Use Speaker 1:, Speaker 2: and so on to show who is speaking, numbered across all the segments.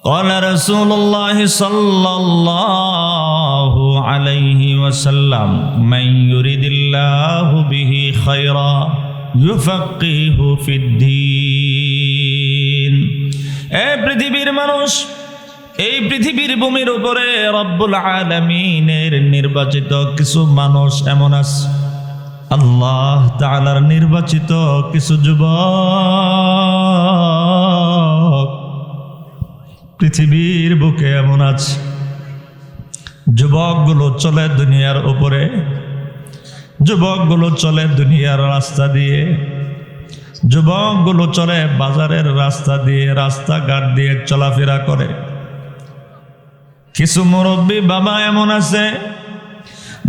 Speaker 1: قال رسول الله صلى الله عليه وسلم من يريد الله به خيرا يفقهه في الدين পৃথিবীর মানুষ, এই পৃথিবীর ভূমির উপরে রব্বুল আলামিনের নির্বাচিত কিছু মানুষ এমন আছে, আল্লাহ তাআলার নির্বাচিত কিছু যুবক পৃথিবীর বুকে এমন আছে। যুবকগুলো চলে দুনিয়ার উপরে, যুবকগুলো চলে দুনিয়ার রাস্তা দিয়ে, যুবকগুলো চলে বাজারের রাস্তা দিয়ে, রাস্তাঘাট দিয়ে চলাফেরা করে। কিছু মুরব্বী বাবা এমন আছে,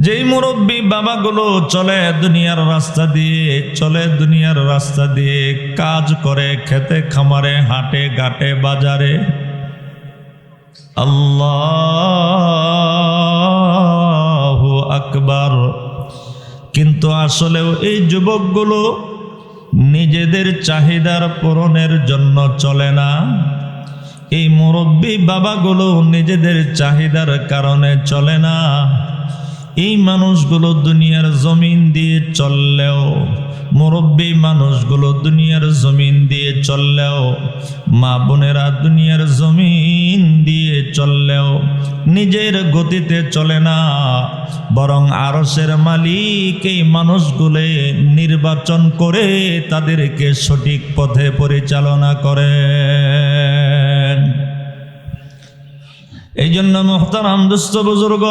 Speaker 1: যেই মুরব্বী বাবাগুলো চলে দুনিয়ার রাস্তা দিয়ে, চলে দুনিয়ার রাস্তা দিয়ে, কাজ করে খেতে খামারে, হাটে ঘাটে বাজারে। আল্লাহু আকবার। কিন্তু আসলেও এই যুবকগুলো নিজেদের চাহিদার পূরণের জন্য চলে না। এই মুরব্বী বাবাগুলো নিজেদের চাহিদার কারণে চলে না। এই মানুষগুলো দুনিয়ার জমিন দিয়ে চললেও, মুরব্বী মানুষগুলো দুনিয়ার জমিন দিয়ে চললেও, মা বোনেরা দুনিয়ার জমিন দিয়ে চললেও নিজের গতিতে চলে না, বরং আরশের মালিক এই মানুষগুলো নির্বাচন করে তাদেরকে সঠিক পথে পরিচালনা করেন। এই জন্য মুহতারাম দোস্ত বুজুর্গ,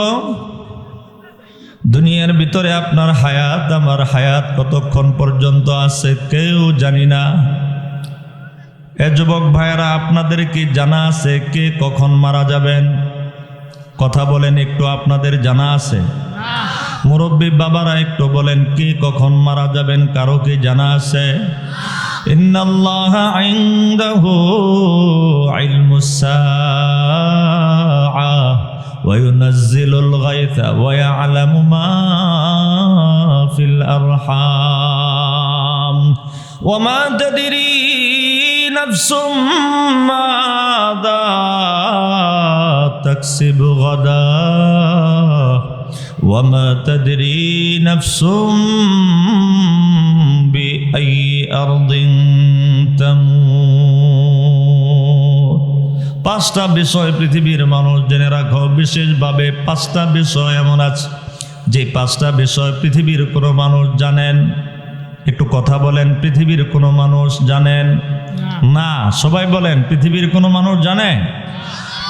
Speaker 1: দুনিয়ার ভিতরে আপনার হায়াত, আমার হায়াত কতক্ষণ পর্যন্ত আছে কেউ জানি না। এ যুবক ভাইয়েরা, আপনাদের কি জানা আছে কে কখন মারা যাবেন? কথা বলেন একটু, আপনাদের জানা আছে? মুরব্বী বাবারা একটু বলেন, কে কখন মারা যাবেন? কারো কি জানা আছে? ইন্নাল্লাহা ইনদাহু ইলমুস সাআ وينزل الغيث ويعلم ما في الأرحام وما تدري نفس ماذا تكسب غدا وما تدري نفس بأي أرض تموت। পাঁচটা বিষয় পৃথিবীর মানুষ জেনে রাখো, বিশেষভাবে পাঁচটা বিষয় এমন আছে যে পাঁচটা বিষয় পৃথিবীর কোনো মানুষ জানেন? একটু কথা বলেন, পৃথিবীর কোনো মানুষ জানেন না? সবাই বলেন, পৃথিবীর কোনো মানুষ জানে?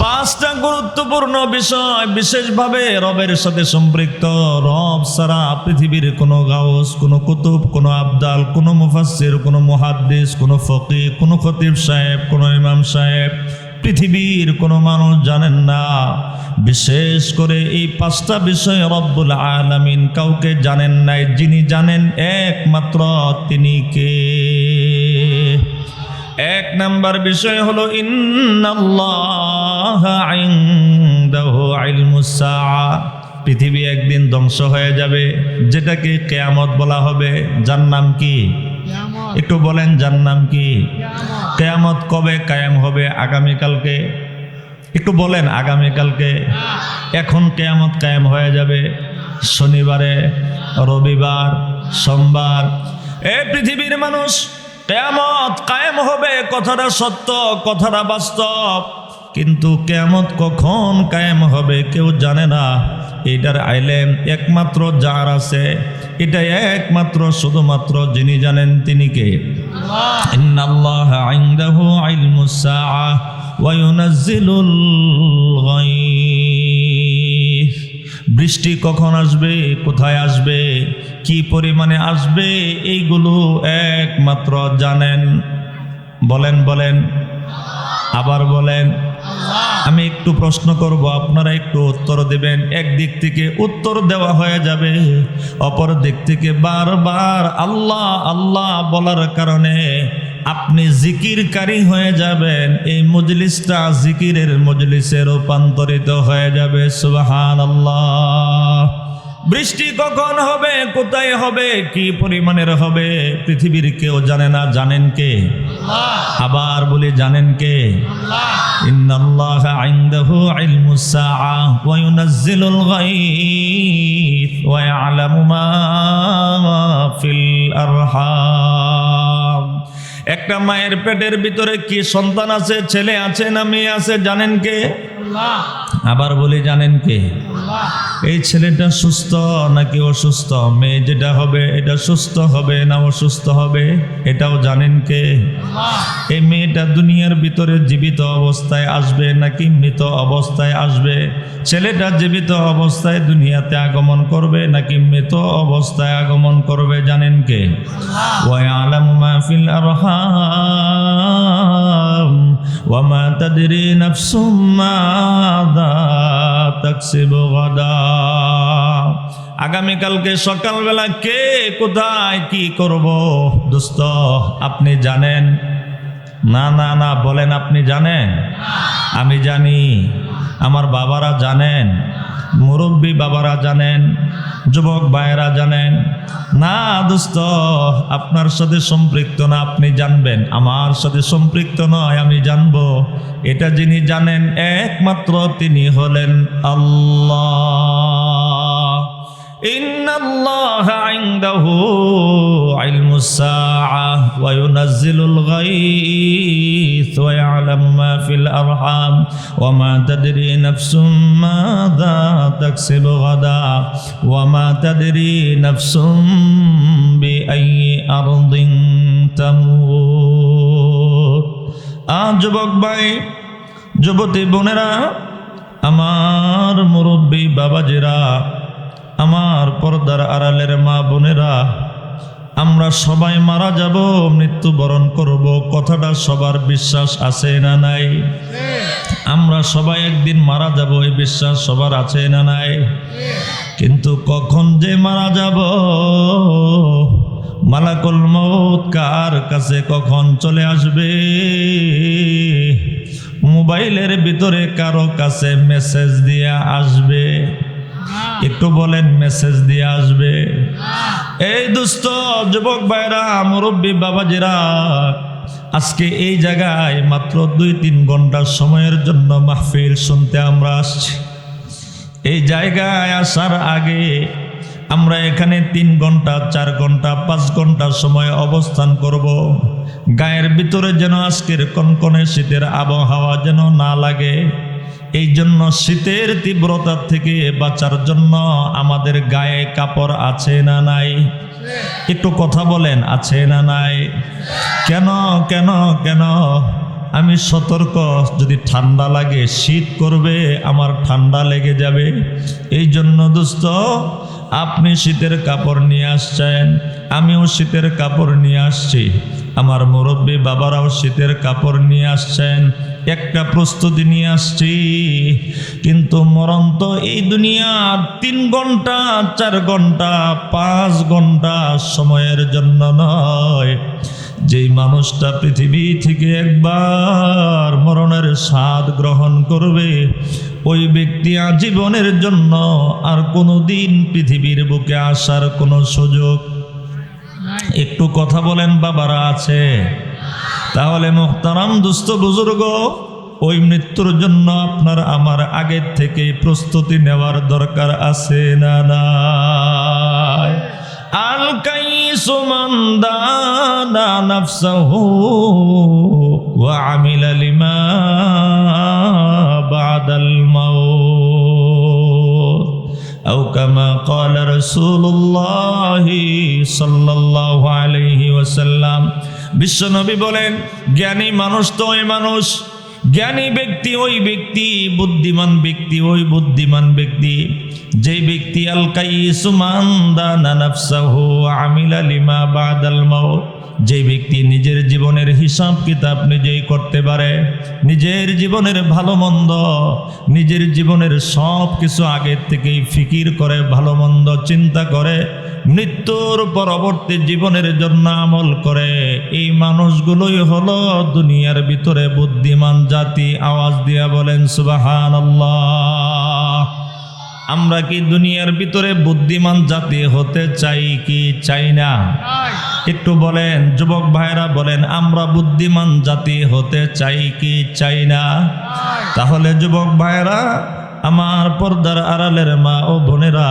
Speaker 1: পাঁচটা গুরুত্বপূর্ণ বিষয়, বিশেষভাবে রবের সাথে সম্পৃক্ত। রব ছাড়া পৃথিবীর কোনো গাউস, কোনো কুতুব, কোনো আবদাল, কোনো মুফাসসির, কোনো মুহাদ্দিস, কোনো ফকিহ, কোনো খতিব সাহেব, কোনো ইমাম সাহেব, পৃথিবীর কোনো মানুষ জানেন না। বিশেষ করে এই পাঁচটা বিষয় রব্বুল আলামিন কাউকে জানেন নাই। যিনি জানেন একমাত্র তিনি কে? এক নাম্বার বিষয় হলো ইন্নাল্লাহা ইনদাহু ইলমুস সাআ। পৃথিবী একদিন ধ্বংস হয়ে যাবে, যেটাকে কিয়ামত বলা হবে। যার নাম কি? একটু বলেন, যার নাম কি? কিয়ামত কবে কায়েম হবে? আগামীকালকে। একটু বলেন, আগামীকালকে। এখন কিয়ামত কায়েম হয়ে যাবে শনিবারে, রবিবার, সোমবার। এই পৃথিবীর মানুষ, কিয়ামত কায়েম হবে, কথাটা সত্য, কথাটা বাস্তব। কিন্তু কিয়ামত কখন কায়েম হবে কেউ জানে না। এটার আইলেম একমাত্র যার আছে, এটা একমাত্র শুধুমাত্র যিনি জানেন তিনি কে? ইন্নাল্লাহা ইনদাহু ইলমুস সাআ ওয়া ইউনাজ্জিলুল গায়থ। বৃষ্টি কখন আসবে, কোথায় আসবে, কি পরিমাণে আসবে, এইগুলো একমাত্র জানেন। বলেন বলেন, আবার বলেন। আমি একটু প্রশ্ন করব, আপনারা একটু উত্তর দেবেন। একদিক থেকে উত্তর দেওয়া হয়ে যাবে, অপর দিক থেকে বারবার আল্লাহ আল্লাহ বলার কারণে আপনি জিকিরকারী হয়ে যাবেন। এই মজলিসটা জিকিরের মজলিসে রূপান্তরিত হয়ে যাবে। সুবহানাল্লাহ। বৃষ্টি কখন হবে, কোথায় হবে, কি পরিমাণের হবে, পৃথিবীর কেউ জানে না। জানেন কে? আবার বলি জানেন কে? ইন্নাল্লাহা ইনদাহু ইলমুস সাআ ওয়া ইউনাজ্জিলুল গায়থ ওয়া ইয়ালামু মা ফিল আরহাম। একটা মায়ের পেটের ভিতরে কি সন্তান আছে, ছেলে আছে না মেয়ে আছে, জানেন কে? আবার বলি জানেন কে? এই ছেলেটা সুস্থ নাকি অসুস্থ, মেয়ে যেটা হবে এটা সুস্থ হবে না অসুস্থ হবে, এটাও জানেন কে? এই মেয়েটা দুনিয়ার ভিতরে জীবিত অবস্থায় আসবে নাকি মৃত অবস্থায় আসবে, ছেলেটা জীবিত অবস্থায় দুনিয়াতে আগমন করবে নাকি মৃত অবস্থায় আগমন করবে, জানেন কে? ওয়া ইয়ালামু মা ফিল আরহাম ওয়া মা তাদরি নাফসুম মাযা তাকসিবু গাদা। আগামীকালকে সকালবেলা কে কোথায় কি করব দোস্ত আপনি জানেন? না না না বলেন, আপনি জানেন? আমি জানি, আমার বাবারা জানেন, মুরব্বী বাবারা জানেন, যুবক ভাইয়েরা জানেন। না দোস্ত আপনার সাথে সম্পৃক্ত না, আপনি জানবেন। আমার সাথে সম্পৃক্ত নয়, আমি জানবো। এটা যিনি জানেন একমাত্র তিনি হলেন আল্লাহ। ইন্নাল্লাহা ইনদাহু ইলমুস সাআ ওয়া ইউনাজ্জিলুল গায়থ ওয়া ইয়ালামু মা ফিল আরহাম ওয়া মা তাদরি নাফসুম মাযা তাকসিবু গাদা ওয়া মা তাদরি নাফসুম বিআইয়ি আরদিন তামুত। যুবক ভাই, যুবতী বোনেরা, আমার মুরব্বী বাবাজিরা, আমার পর্দার আড়ালের মা বোনেরা, আমরা সবাই মারা যাব, মৃত্যুবরণ করব, কথাটা সবার বিশ্বাস আছে না নাই? আমরা সবাই একদিন মারা যাব, এই বিশ্বাস সবার আছে না নাই? কিন্তু কখন যে মারা যাব, মালাকুল মউত কার কাছে কখন চলে আসবে, মোবাইলের ভিতরে কারো কাছে মেসেজ দিয়ে আসবে। একটু বলেন, মেসেজ দিয়ে আসবে। এই দুস্থ যুবক ভাইরা, মুরব্বী বাবাজিরা, আজকে এই জায়গায় মাত্র 2-3 ঘন্টা সময়ের জন্য মাহফিল শুনতে আমরা আসছি। এই জায়গায় আসার আগে আমরা এখানে 3 ঘন্টা 4 ঘন্টা 5 ঘন্টা সময় অবস্থান করব। গায়ের ভিতরে যেন আজকের কনকনে শীতের আবহাওয়া যেন না লাগে, এই জন্য শীতের তীব্রতা থেকে বাঁচার জন্য আমাদের গায়ে কাপড় আছে না নাই? একটু কথা বলেন, আছে না নাই? কেন কেন কেন? আমি সতর্ক, যদি ঠান্ডা লাগে, শীত করবে, আমার ঠান্ডা লেগে যাবে। এই জন্য দোস্ত, আপনি শীতের কাপড় নিয়ে আসছেন, আমিও শীতের কাপড় নিয়ে আসছি, আমার মুরব্বী বাবারাও শীতের কাপড় নিয়ে আসছেন, একটা প্রস্তুতি নিয়ে আসছি। কিন্তু মরণ তো এই দুনিয়ার 3 ঘন্টা 4 ঘন্টা 5 ঘন্টা সময়ের জন্য নয়। যেই মানুষটা পৃথিবী থেকে একবার মরণের স্বাদ গ্রহণ করবে, ওই ব্যক্তি আজীবনের জন্য আর কোনো দিন পৃথিবীর বুকে আসার কোনো সুযোগ। একটু কথা বলেন বাবারা, আছে? তাহলে মুহতারাম দুস্থ বুজুর্গ, ওই মৃত্যুর জন্য আপনার আমার আগের থেকে প্রস্তুতি নেওয়ার দরকার আছে না নাই? আল কাইসু মান দানা নাফসাহু ওয়া আমিলা লিমা বাদাল মাউত আও কামা ক্বালা রাসূলুল্লাহ সাল্লাল্লাহু আলাইহি ওয়াসাল্লাম। বিশ্বনবী বলেন, জ্ঞানী মানুষ তো ওই মানুষ, জ্ঞানী ব্যক্তি ওই ব্যক্তি, বুদ্ধিমান ব্যক্তি ওই বুদ্ধিমান ব্যক্তি, যেই ব্যক্তি আল কাইসু মান দানা নাফসাহু ওয়া আমিলা লিমা বাদাল মাউত, যে ব্যক্তি নিজের জীবনের হিসাব কিতাব নিজেই করতে পারে, নিজের জীবনের ভালো মন্দ, নিজের জীবনের সব কিছু আগের থেকেই ফিকির করে, ভালো মন্দ চিন্তা করে, মৃত্যুর পরবর্তী জীবনের জন্য আমল করে, এই মানুষগুলোই হলো দুনিয়ার ভিতরে বুদ্ধিমান জাতি। আওয়াজ দিয়া বলেন সুবহানাল্লাহ। আমরা কি দুনিয়ার ভিতরে বুদ্ধিমান জাতি হতে চাই কি চাই না? একটু বলেন যুবক ভাইরা, বলেন আমরা বুদ্ধিমান জাতি হতে চাই কি চাই না? তাহলে যুবক ভাইরা, আমার পর্দার আড়ালের মা ও বোনেরা,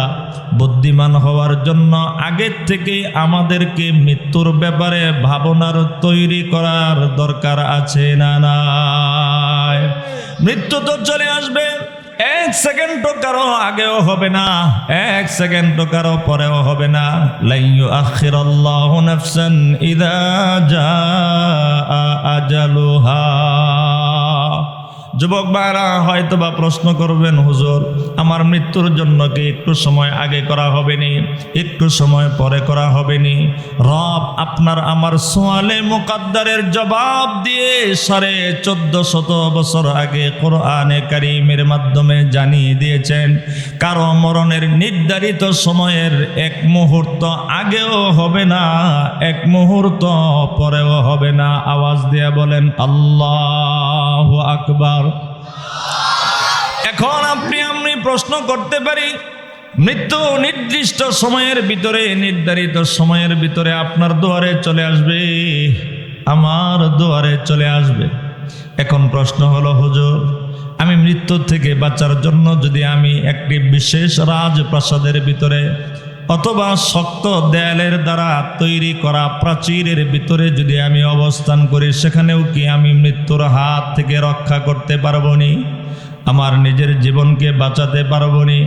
Speaker 1: বুদ্ধিমান হওয়ার জন্য আগের থেকে আমাদেরকে মৃত্যুর ব্যাপারে ভাবনার তৈরি করার দরকার আছে না নাই? মৃত্যু তো চলে আসবে, এক সেকেন্ডও কারো আগেও হবে না, এক সেকেন্ডও কারো পরেও হবে না। লাই ইউআখিরাল্লাহু নাফসান ইযা জাআ আজালুহা। যুবক ভাইরা হয়তো বা প্রশ্ন করবেন, হুজুর আমার মৃত্যুর জন্য কি একটু সময় আগে করা হবে নি, একটু সময় পরে করা হবে নি? রব আপনার আমার সোয়ালে মুকাদ্দারের জবাব দিয়ে 1450 বছর আগে কোরআনে কারীমের মাধ্যমে জানিয়ে দিয়েছেন, কারো মরণের নির্ধারিত সময়ের এক মুহূর্ত আগেও হবে না, এক মুহূর্ত পরেও হবে না। আওয়াজ দিয়ে বলেন আল্লাহু আকবার। এখন আমি প্রশ্ন করতে পারি, মৃত্যু নির্দিষ্ট সময়ের ভিতরে, নির্ধারিত সময়ের ভিতরে আপনার দুয়ারে চলে আসবে, আমার দুয়ারে চলে আসবে। এখন প্রশ্ন হলো, হুজুর আমি মৃত্যু থেকে বাঁচার জন্য যদি আমি একটি বিশেষ রাজপ্রাসাদের ভিতরে অথবা শক্ত দেয়ালের দ্বারা তৈরি করা প্রাচীরের ভিতরে যদি আমি অবস্থান করি, সেখানেও কি আমি মৃত্যুর হাত থেকে রক্ষা করতে পারবো নি? আমার নিজের জীবনকে বাঁচাতে পারবো নি?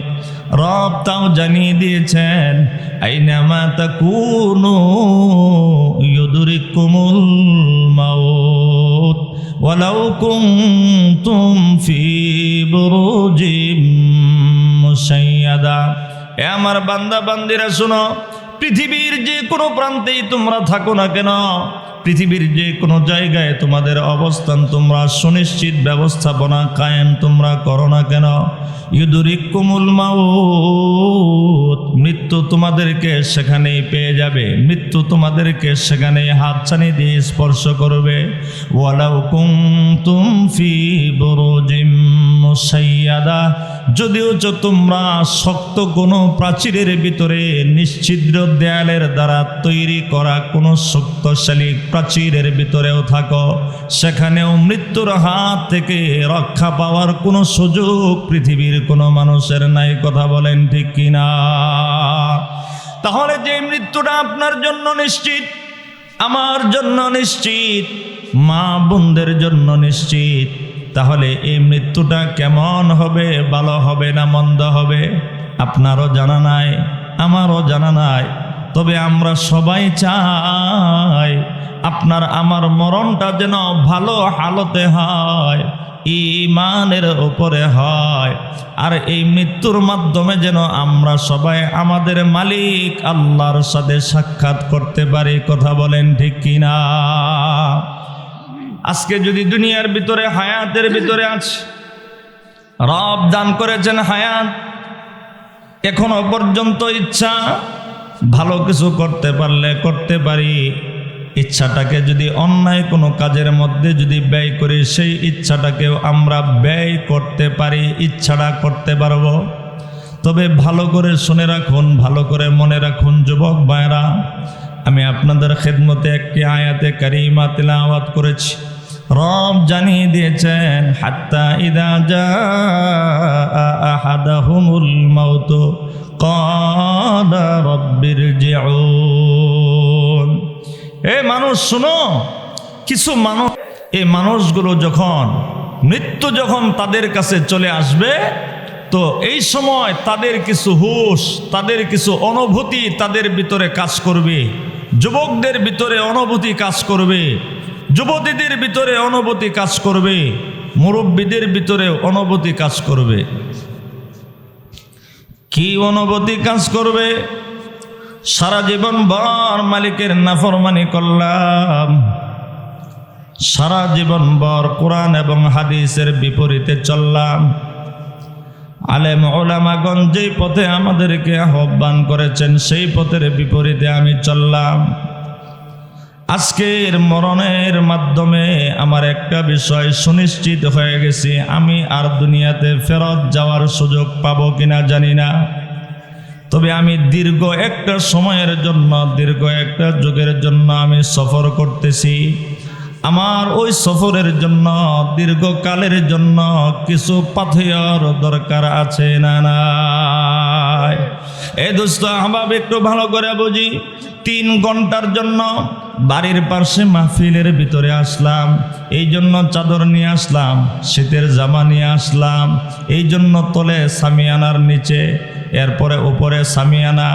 Speaker 1: রব তাও জানিয়ে দিয়েছেন, আইনামা তাকুনু ইউদরিকুমুল মাউত ওয়ালাউ কুনতুম ফি বুরুজিম মুশাইয়াদা। এ আমার বান্দা বান্দিরা শোনো, পৃথিবীর যে কোনো প্রান্তেই তোমরা থাকো না কেন, পৃথিবীর যে কোনো জায়গায় তোমাদের অবস্থান তোমরা সুনিশ্চিত ব্যবস্থাপনা কায়েম তোমরা করো না কেন, ইউদরিকুমুল মাউত, মৃত্যু তোমাদেরকে সেখানেই পেয়ে যাবে, মৃত্যু তোমাদেরকে সেখানেই হাতছানি দিয়ে স্পর্শ করবে। ওয়ালাউ কুনতুম ফি বুরুজিম মুশাইয়াদা, যদিও তোমরা শক্ত কোনো প্রাচীরের ভিতরে, নিশ্ছিদ্র দেয়ালের দ্বারা তৈরি করা কোনো শক্তিশালী প্রাচীরের ভিতরেও থাকো, সেখানেও মৃত্যুর হাত থেকে রক্ষা পাওয়ার কোনো সুযোগ পৃথিবীর কোনো মানুষের নাই। কথা বলেন ঠিক কিনা? তাহলে যে মৃত্যুটা আপনার জন্য নিশ্চিত, আমার জন্য নিশ্চিত, মা বোনদের জন্য নিশ্চিত, তাহলে এই মৃত্যুটা কেমন হবে, ভালো হবে না মন্দ হবে? আপনারও জানা নাই, আমারও জানা নাই। তবে আমরা সবাই চাই আপনার আমার মরণটা যেন ভালো হালতে হয়, ঈমানের উপরে হয়, আর এই মৃত্যুর মাধ্যমে যেন আমরা সবাই আমাদের মালিক আল্লাহর সাথে সাক্ষাৎ করতে পারি। কথা বলেন ঠিক কিনা? আজকে যদি দুনিয়ার ভিতরে হায়াতের ভিতরে আছে, রব দান করেছেন হায়াত, এখনো পর্যন্ত ইচ্ছা ভালো কিছু করতে পারলে করতে পারি, ইচ্ছাটাকে যদি অন্যায় কোনো কাজের মধ্যে যদি ব্যয় করি, সেই ইচ্ছাটাকেও আমরা ব্যয় করতে পারি, ইচ্ছাটা করতে পারবো। তবে ভালো করে শুনে রাখুন, ভালো করে মনে রাখুন যুবক ভাইরা, আমি আপনাদের খেদমতে একটি আয়াতে কারিমা তিলাওয়াত করেছি। রব জানিয়ে দিয়েছেন, হাত্তা ইদা জাআ আহাদাহুমুল মাউত ক্বালা রাব্বিরজিউন। এ মানুষ শুনো, কিছু মানুষ, এই মানুষগুলো যখন মৃত্যু যখন তাদের কাছে চলে আসবে, তো এই সময় তাদের কিছু হুঁশ, তাদের কিছু অনুভূতি তাদের ভিতরে কাজ করবে, যুবকদের ভিতরে অনুভূতি কাজ করবে, যুবতীদের ভিতরে অনুভূতি কাজ করবে, মুরব্বীদের ভিতরে অনুভূতি কাজ করবে। কি অনুভূতি কাজ করবে? সারা জীবন ভর মালিকের নাফরমানি করলাম, সারা জীবন ভর কোরআন এবং হাদিসের বিপরীতে চললাম, আলেম ওলামাগণ যেই পথে আমাদেরকে আহ্বান করেছেন সেই পথের বিপরীতে আমি চললাম। আজকের মরণের মাধ্যমে আমার একটা বিষয় সুনিশ্চিত হয়ে গেছে, আমি আর দুনিয়াতে ফেরত যাওয়ার সুযোগ পাবো কিনা জানি না। তবে আমি দীর্ঘ একটা সময়ের জন্য, দীর্ঘ একটা যুগের জন্য আমি সফর করতেছি। আমার ওই সফরের জন্য, দীর্ঘকালের জন্য কিছু পাথেয়র দরকার আছে না নাই? এই দোস্ত আহবাব একটু ভালো করে বুঝি। 3 ঘন্টার জন্য বাড়ির পাশে মাহফিলের ভিতরে আসলাম, এই জন্য চাদর নিয়ে আসলাম, শীতের জামা নিয়ে আসলাম, এই জন্য তলে সামিয়ানার নিচে, এরপরে উপরে সামিয়ানা,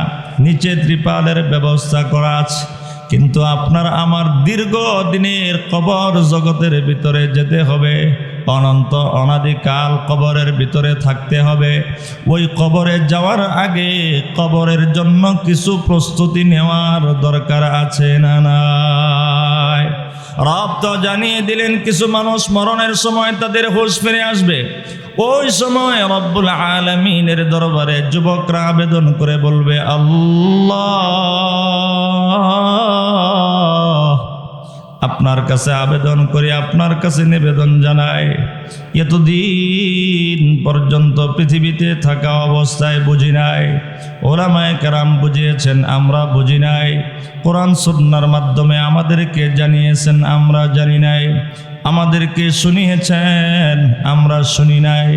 Speaker 1: নিচে ত্রিপালের ব্যবস্থা করা আছে। কিন্তু আপনার আমার দীর্ঘ দিনের কবর জগতের ভিতরে যেতে হবে, অনন্ত অনাদিকাল কবরের ভিতরে থাকতে হবে। ওই কবরে যাওয়ার আগে কবরের জন্য কিছু প্রস্তুতি নেওয়ার দরকার আছে না নাই? রব তো জানিয়ে দিলেন কিছু মানুষ মরণের সময় তাদের হুঁশ ফিরে আসবে। ওই সময় রব্বুল আলামিনের দরবারে যুবকরা আবেদন করে বলবে, আল্লাহ, আপনার কাছে আবেদন করি, আপনার কাছে নিবেদন জানাই, এতদিন পর্যন্ত পৃথিবীতে থাকা অবস্থায় বুঝি নাই, ওলামায়ে কেরাম বুঝিয়েছেন আমরা বুঝি নাই, কোরআন সুন্নাহর মাধ্যমে আমাদেরকে জানিয়েছেন আমরা জানি নাই, আমাদেরকে শুনিয়েছেন আমরা শুনি নাই,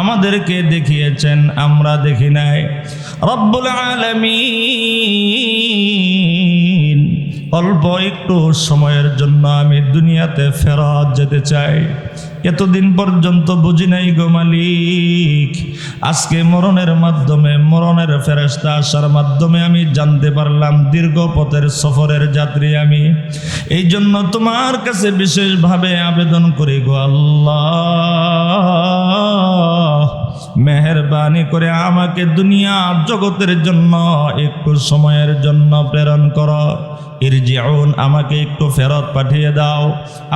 Speaker 1: আমাদেরকে দেখিয়েছেন আমরা দেখি নাই। রব্বুল আলামিন, অল্প একটু সময়ের জন্য আমি দুনিয়াতে ফেরত যেতে চাই। এতদিন পর্যন্ত বুঝি নাই গো মালিক, আজকে মরণের মাধ্যমে, মরণের ফেরেশতা আসার মাধ্যমে আমি জানতে পারলাম দীর্ঘ পথের সফরের যাত্রী আমি। এই জন্য তোমার কাছে বিশেষভাবে আবেদন করি গো আল্লাহ, মেহেরবানি করে আমাকে দুনিয়া জগতের জন্য একটু সময়ের জন্য প্রেরণ করো। ইরজিউন, আমাকে একটু ফেরত পাঠিয়ে দাও।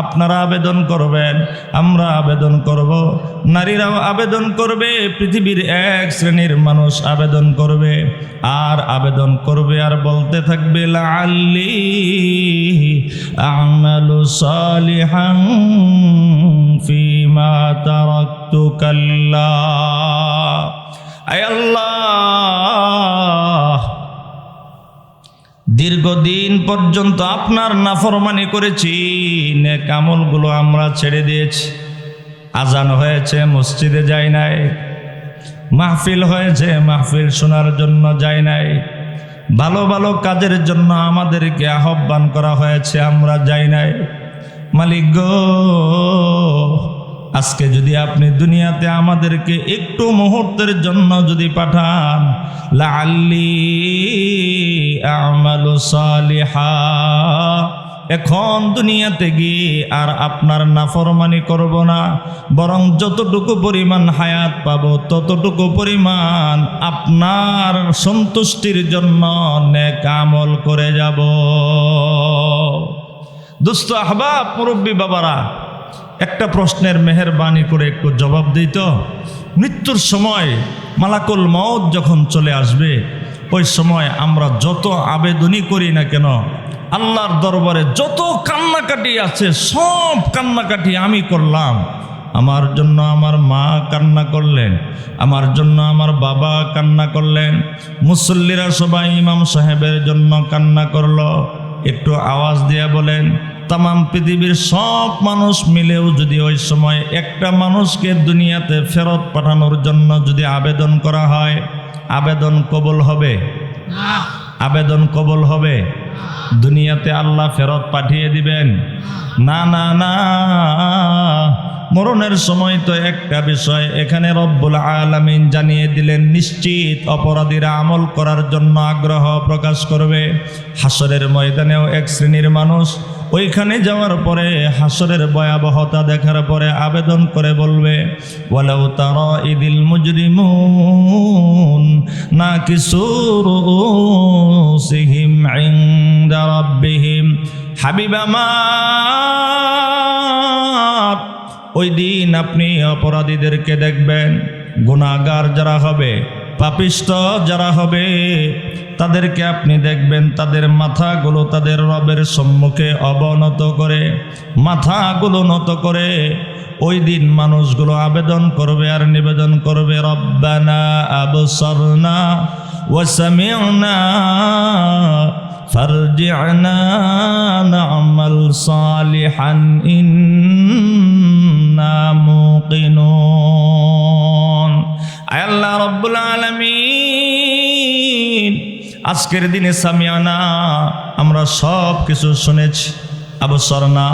Speaker 1: আপনারা আবেদন করবেন, আমরা আবেদন করব, নারীরাও আবেদন করবে, পৃথিবীর এক শ্রেণীর মানুষ আবেদন করবে, আর আবেদন করবে আর বলতে থাকবে, লাআল্লি আমালু সালিহান ফীমা তারাকতু কাল্লা। আয় আল্লাহ, দীর্ঘদিন পর্যন্ত আপনার নাফরমানি করেছি, নেক আমলগুলো আমরা ছেড়ে দিয়েছি। আজান হয়েছে, মসজিদে যাই নাই, মাহফিল হয়েছে, মাহফিল শোনার জন্য যাই নাই, ভালো ভালো কাজের জন্য আমাদেরকে আহ্বান করা হয়েছে, আমরা যাই নাই। মালিক গো, আজকে যদি আপনি দুনিয়াতে আমাদেরকে একটু মুহূর্তের জন্য যদি পাঠান, লাআল্লি আমালু সালিহা, এখন দুনিয়াতে গিয়ে আর আপনার নাফরমানি করব না, বরং যতটুকু পরিমাণ হায়াত পাবো ততটুকু পরিমাণ আপনার সন্তুষ্টির জন্য নেক আমল করে যাব। দোস্ত আহবাব, মুরব্বী বাবারা, একটা প্রশ্নের মেহেরবানি করে একটু জবাব দিত। মৃত্যুর সময় মালাকুল মউত যখন চলে আসবে, ওই সময় আমরা যত আবেদনই করি না কেন, আল্লাহর দরবারে যত কান্নাকাটি আছে সব কান্নাকাটি আমি করলাম। আমার জন্য আমার মা কান্না করলেন, আমার জন্য আমার বাবা কান্না করলেন, মুসল্লিরা সবাই ইমাম সাহেবের জন্য কান্না করলো। একটু আওয়াজ দিয়ে বলেন, তামাম পৃথিবীর সব মানুষ মিলেও যদি ওই সময় একটা মানুষকে দুনিয়াতে ফেরত পাঠানোর জন্য যদি আবেদন করা হয়, আবেদন কবুল হবে? আবেদন কবুল হবে? দুনিয়াতে আল্লাহ ফেরত পাঠিয়ে দিবেন? না না না, মরণের সময় তো একটা বিষয় এখানে রব্বুল আলামিন জানিয়ে দিলেন, নিশ্চিত অপরাধীরা আমল করার জন্য আগ্রহ প্রকাশ করবে। হাসরের ময়দানেও এক শ্রেণীর মানুষ ওইখানে যাওয়ার পরে, হাসরের ভয়াবহতা দেখার পরে আবেদন করে বলবে, ওয়ালাউ তারা ইদিল মুজরিমুন নাকিসু রুউসিহিম ইনদা রাব্বিহিম। হাবিব আমার, ওই দিন আপনি অপরাধীদেরকে দেখবেন, গুনাহগার যারা হবে, পাপিষ্ঠ যারা হবে, তাদেরকে আপনি দেখবেন তাদের মাথাগুলো তাদের রবের সম্মুখে অবনত করে, মাথাগুলো নত করে। ওই দিন মানুষগুলো আবেদন করবে আর নিবেদন করবে, রব্বানা আবসারনা وسمعنا فارجعنا نعمل صالحا إنا موقنون আয় আল্লাহ রব্বুল আলামিন, আজকের দিনে সামিয়ানা, আমরা সব কিছু শুনেছি, আবসরনা,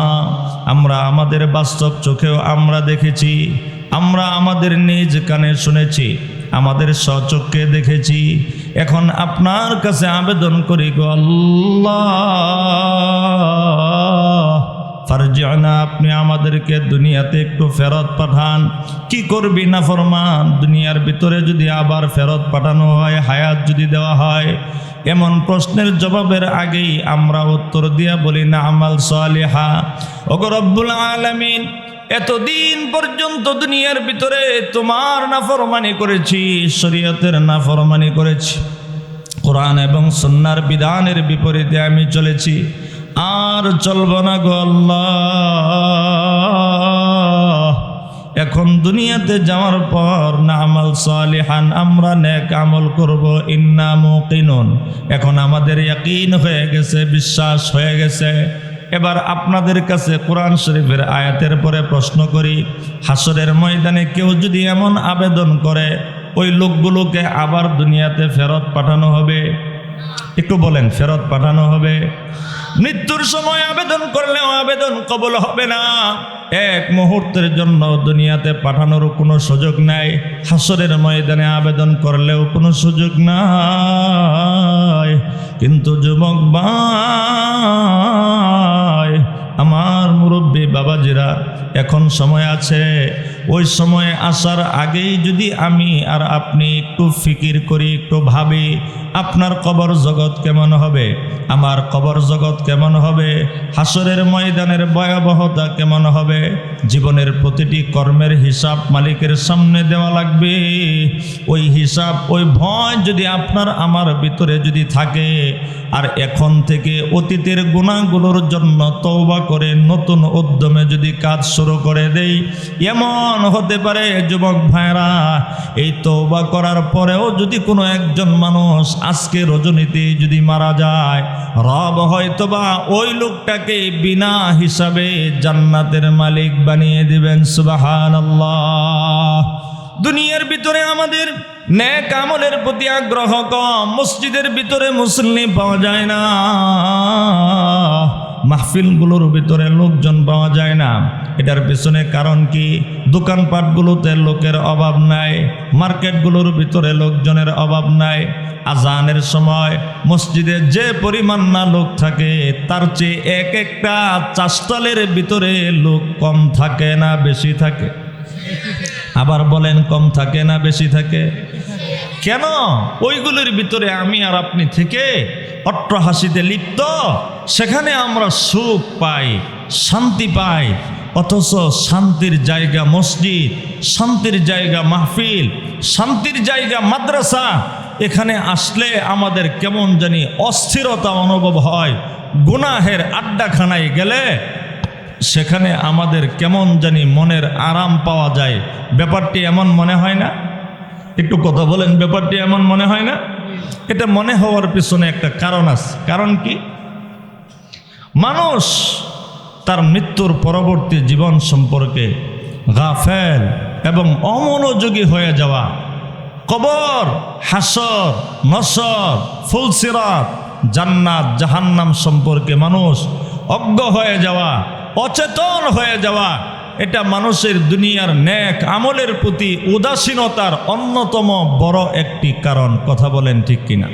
Speaker 1: আমরা আমাদের বাস্তব চোখেও আমরা দেখেছি, আমরা আমাদের নিজ কানে শুনেছি, আমাদের স্বচক্ষে দেখেছি। এখন আপনার কাছে আবেদন করি গো আল্লাহ, ফারজি'না, আপনি আমাদেরকে দুনিয়াতে একটু ফেরত পাঠান। কি করবি না ফরমান, দুনিয়ার ভিতরে যদি আবার ফেরত পাঠানো হয়, হায়াত যদি দেওয়া হয়, এমন প্রশ্নের জবাবের আগেই আমরা উত্তর দিয়া বলি না আমাল সালিহা। ওগো রব্বুল আলামিন, এতদিন পর্যন্ত দুনিয়ার ভিতরে তোমার নাফরমানি করেছি, শরীয়তের নাফরমানি করেছি, কোরআন এবং সুন্নাহর বিধানের বিপরীতে আমি চলেছি, আর চলব না গো আল্লাহ। এখন দুনিয়াতে যাওয়ার পর না আমাল সালিহান, আমরা নেক আমল করব, ইন্না মুকিনুন, এখন আমাদের ইয়াকিন হয়ে গেছে, বিশ্বাস হয়ে গেছে। এবার আপনাদের কাছে কোরআন শরীফের আয়াতের পরে প্রশ্ন করি, হাসরের ময়দানে কেউ যদি এমন আবেদন করে, ওই লোকগুলোকে আবার দুনিয়াতে ফেরত পাঠানো হবে? একটু বলেন, ফেরত পাঠানো হবে? মৃত্যুর সময় আবেদন করলেও আবেদন কবুল হবে না, এক মুহূর্তের জন্য দুনিয়াতে পাঠানোর কোনো সুযোগ নাই। হাসরের ময়দানে আবেদন করলেও কোনো সুযোগ নাই। কিন্তু যুবক ভাই, আমার মুরব্বী বাবাজিরা, এখন সময় আছে। ওই সময় আসার আগেই যদি আমি আর আপনি একটু ফিকির করি, একটু ভাবি, আপনার কবর জগৎ কেমন হবে, আমার কবর জগৎ কেমন হবে, হাসরের ময়দানের ভয়াবহতা কেমন হবে, জীবনের প্রতিটি কর্মের হিসাব মালিকের সামনে দেওয়া লাগবে। ওই হিসাব, ওই ভয় যদি আপনার আমার ভিতরে যদি থাকে, আর এখন থেকে অতীতের গুনাহগুলোর জন্য তওবা করে নতুন উদ্যমে যদি কাজ শুরু করে দেই, এমন হতে পারে যুবক ভাইরা, এই তওবা করার পরেও যদি কোনো একজন মানুষ আজকে রজনীতে যদি মারা যায়, রব হয়তোবা ওই লোকটাকে বিনা হিসাবে জান্নাতের মালিক বানিয়ে দিবেন। সুবহানাল্লাহ। দুনিয়ার ভিতরে আমাদের নেক আমলের প্রতি আগ্রহ কম, মসজিদের ভিতরে মুসল্লি পাওয়া যায় না, মাহফিলগুলোর ভিতরে লোকজন পাওয়া যায় না। এটার পেছনে কারণ কি? দোকানপাটগুলোতে লোকের অভাব নাই, মার্কেটগুলোর ভিতরে লোকজনের অভাব নাই। আজানের সময় মসজিদে যে পরিমাণ না লোক থাকে, তার চেয়ে এক একটা চাষতলের ভিতরে লোক কম থাকে না বেশি থাকে? আবার বলেন, কম থাকে না বেশি থাকে? কেন? ওইগুলোর ভিতরে আমি আর আপনি থেকে অট্টহাসিতে লিপ্ত, সেখানে আমরা সুখ পাই, শান্তি পাই। অথচ শান্তির জায়গা মসজিদ, শান্তির জায়গা মাহফিল, শান্তির জায়গা মাদ্রাসা, এখানে আসলে আমাদের কেমন জানি অস্থিরতা অনুভব হয়। গুনাহের আড্ডাখানায় গেলে সেখানে আমাদের কেমন জানি মনের আরাম পাওয়া যায়। ব্যাপারটি এমন মনে হয় না? একটু কথা বলেন, ব্যাপারটি এমন মনে হয় না? এটা মনে হওয়ার পিছনে একটা কারণ আছে। কারণ কি? মানুষ তার মৃত্যুর পরবর্তী জীবন সম্পর্কে গাফেল এবং অমনোযোগী হয়ে যাওয়া, কবর, হাসর, নসর, ফুলসিরাত, জান্নাত, জাহান্নাম সম্পর্কে মানুষ অজ্ঞ হয়ে যাওয়া, অচেতন হয়ে যাওয়া, এটা মানুষের দুনিয়ার নেক আমলের প্রতি উদাসীনতার অন্যতম বড় একটি কারণ। কথা বলেন ঠিক কিনা?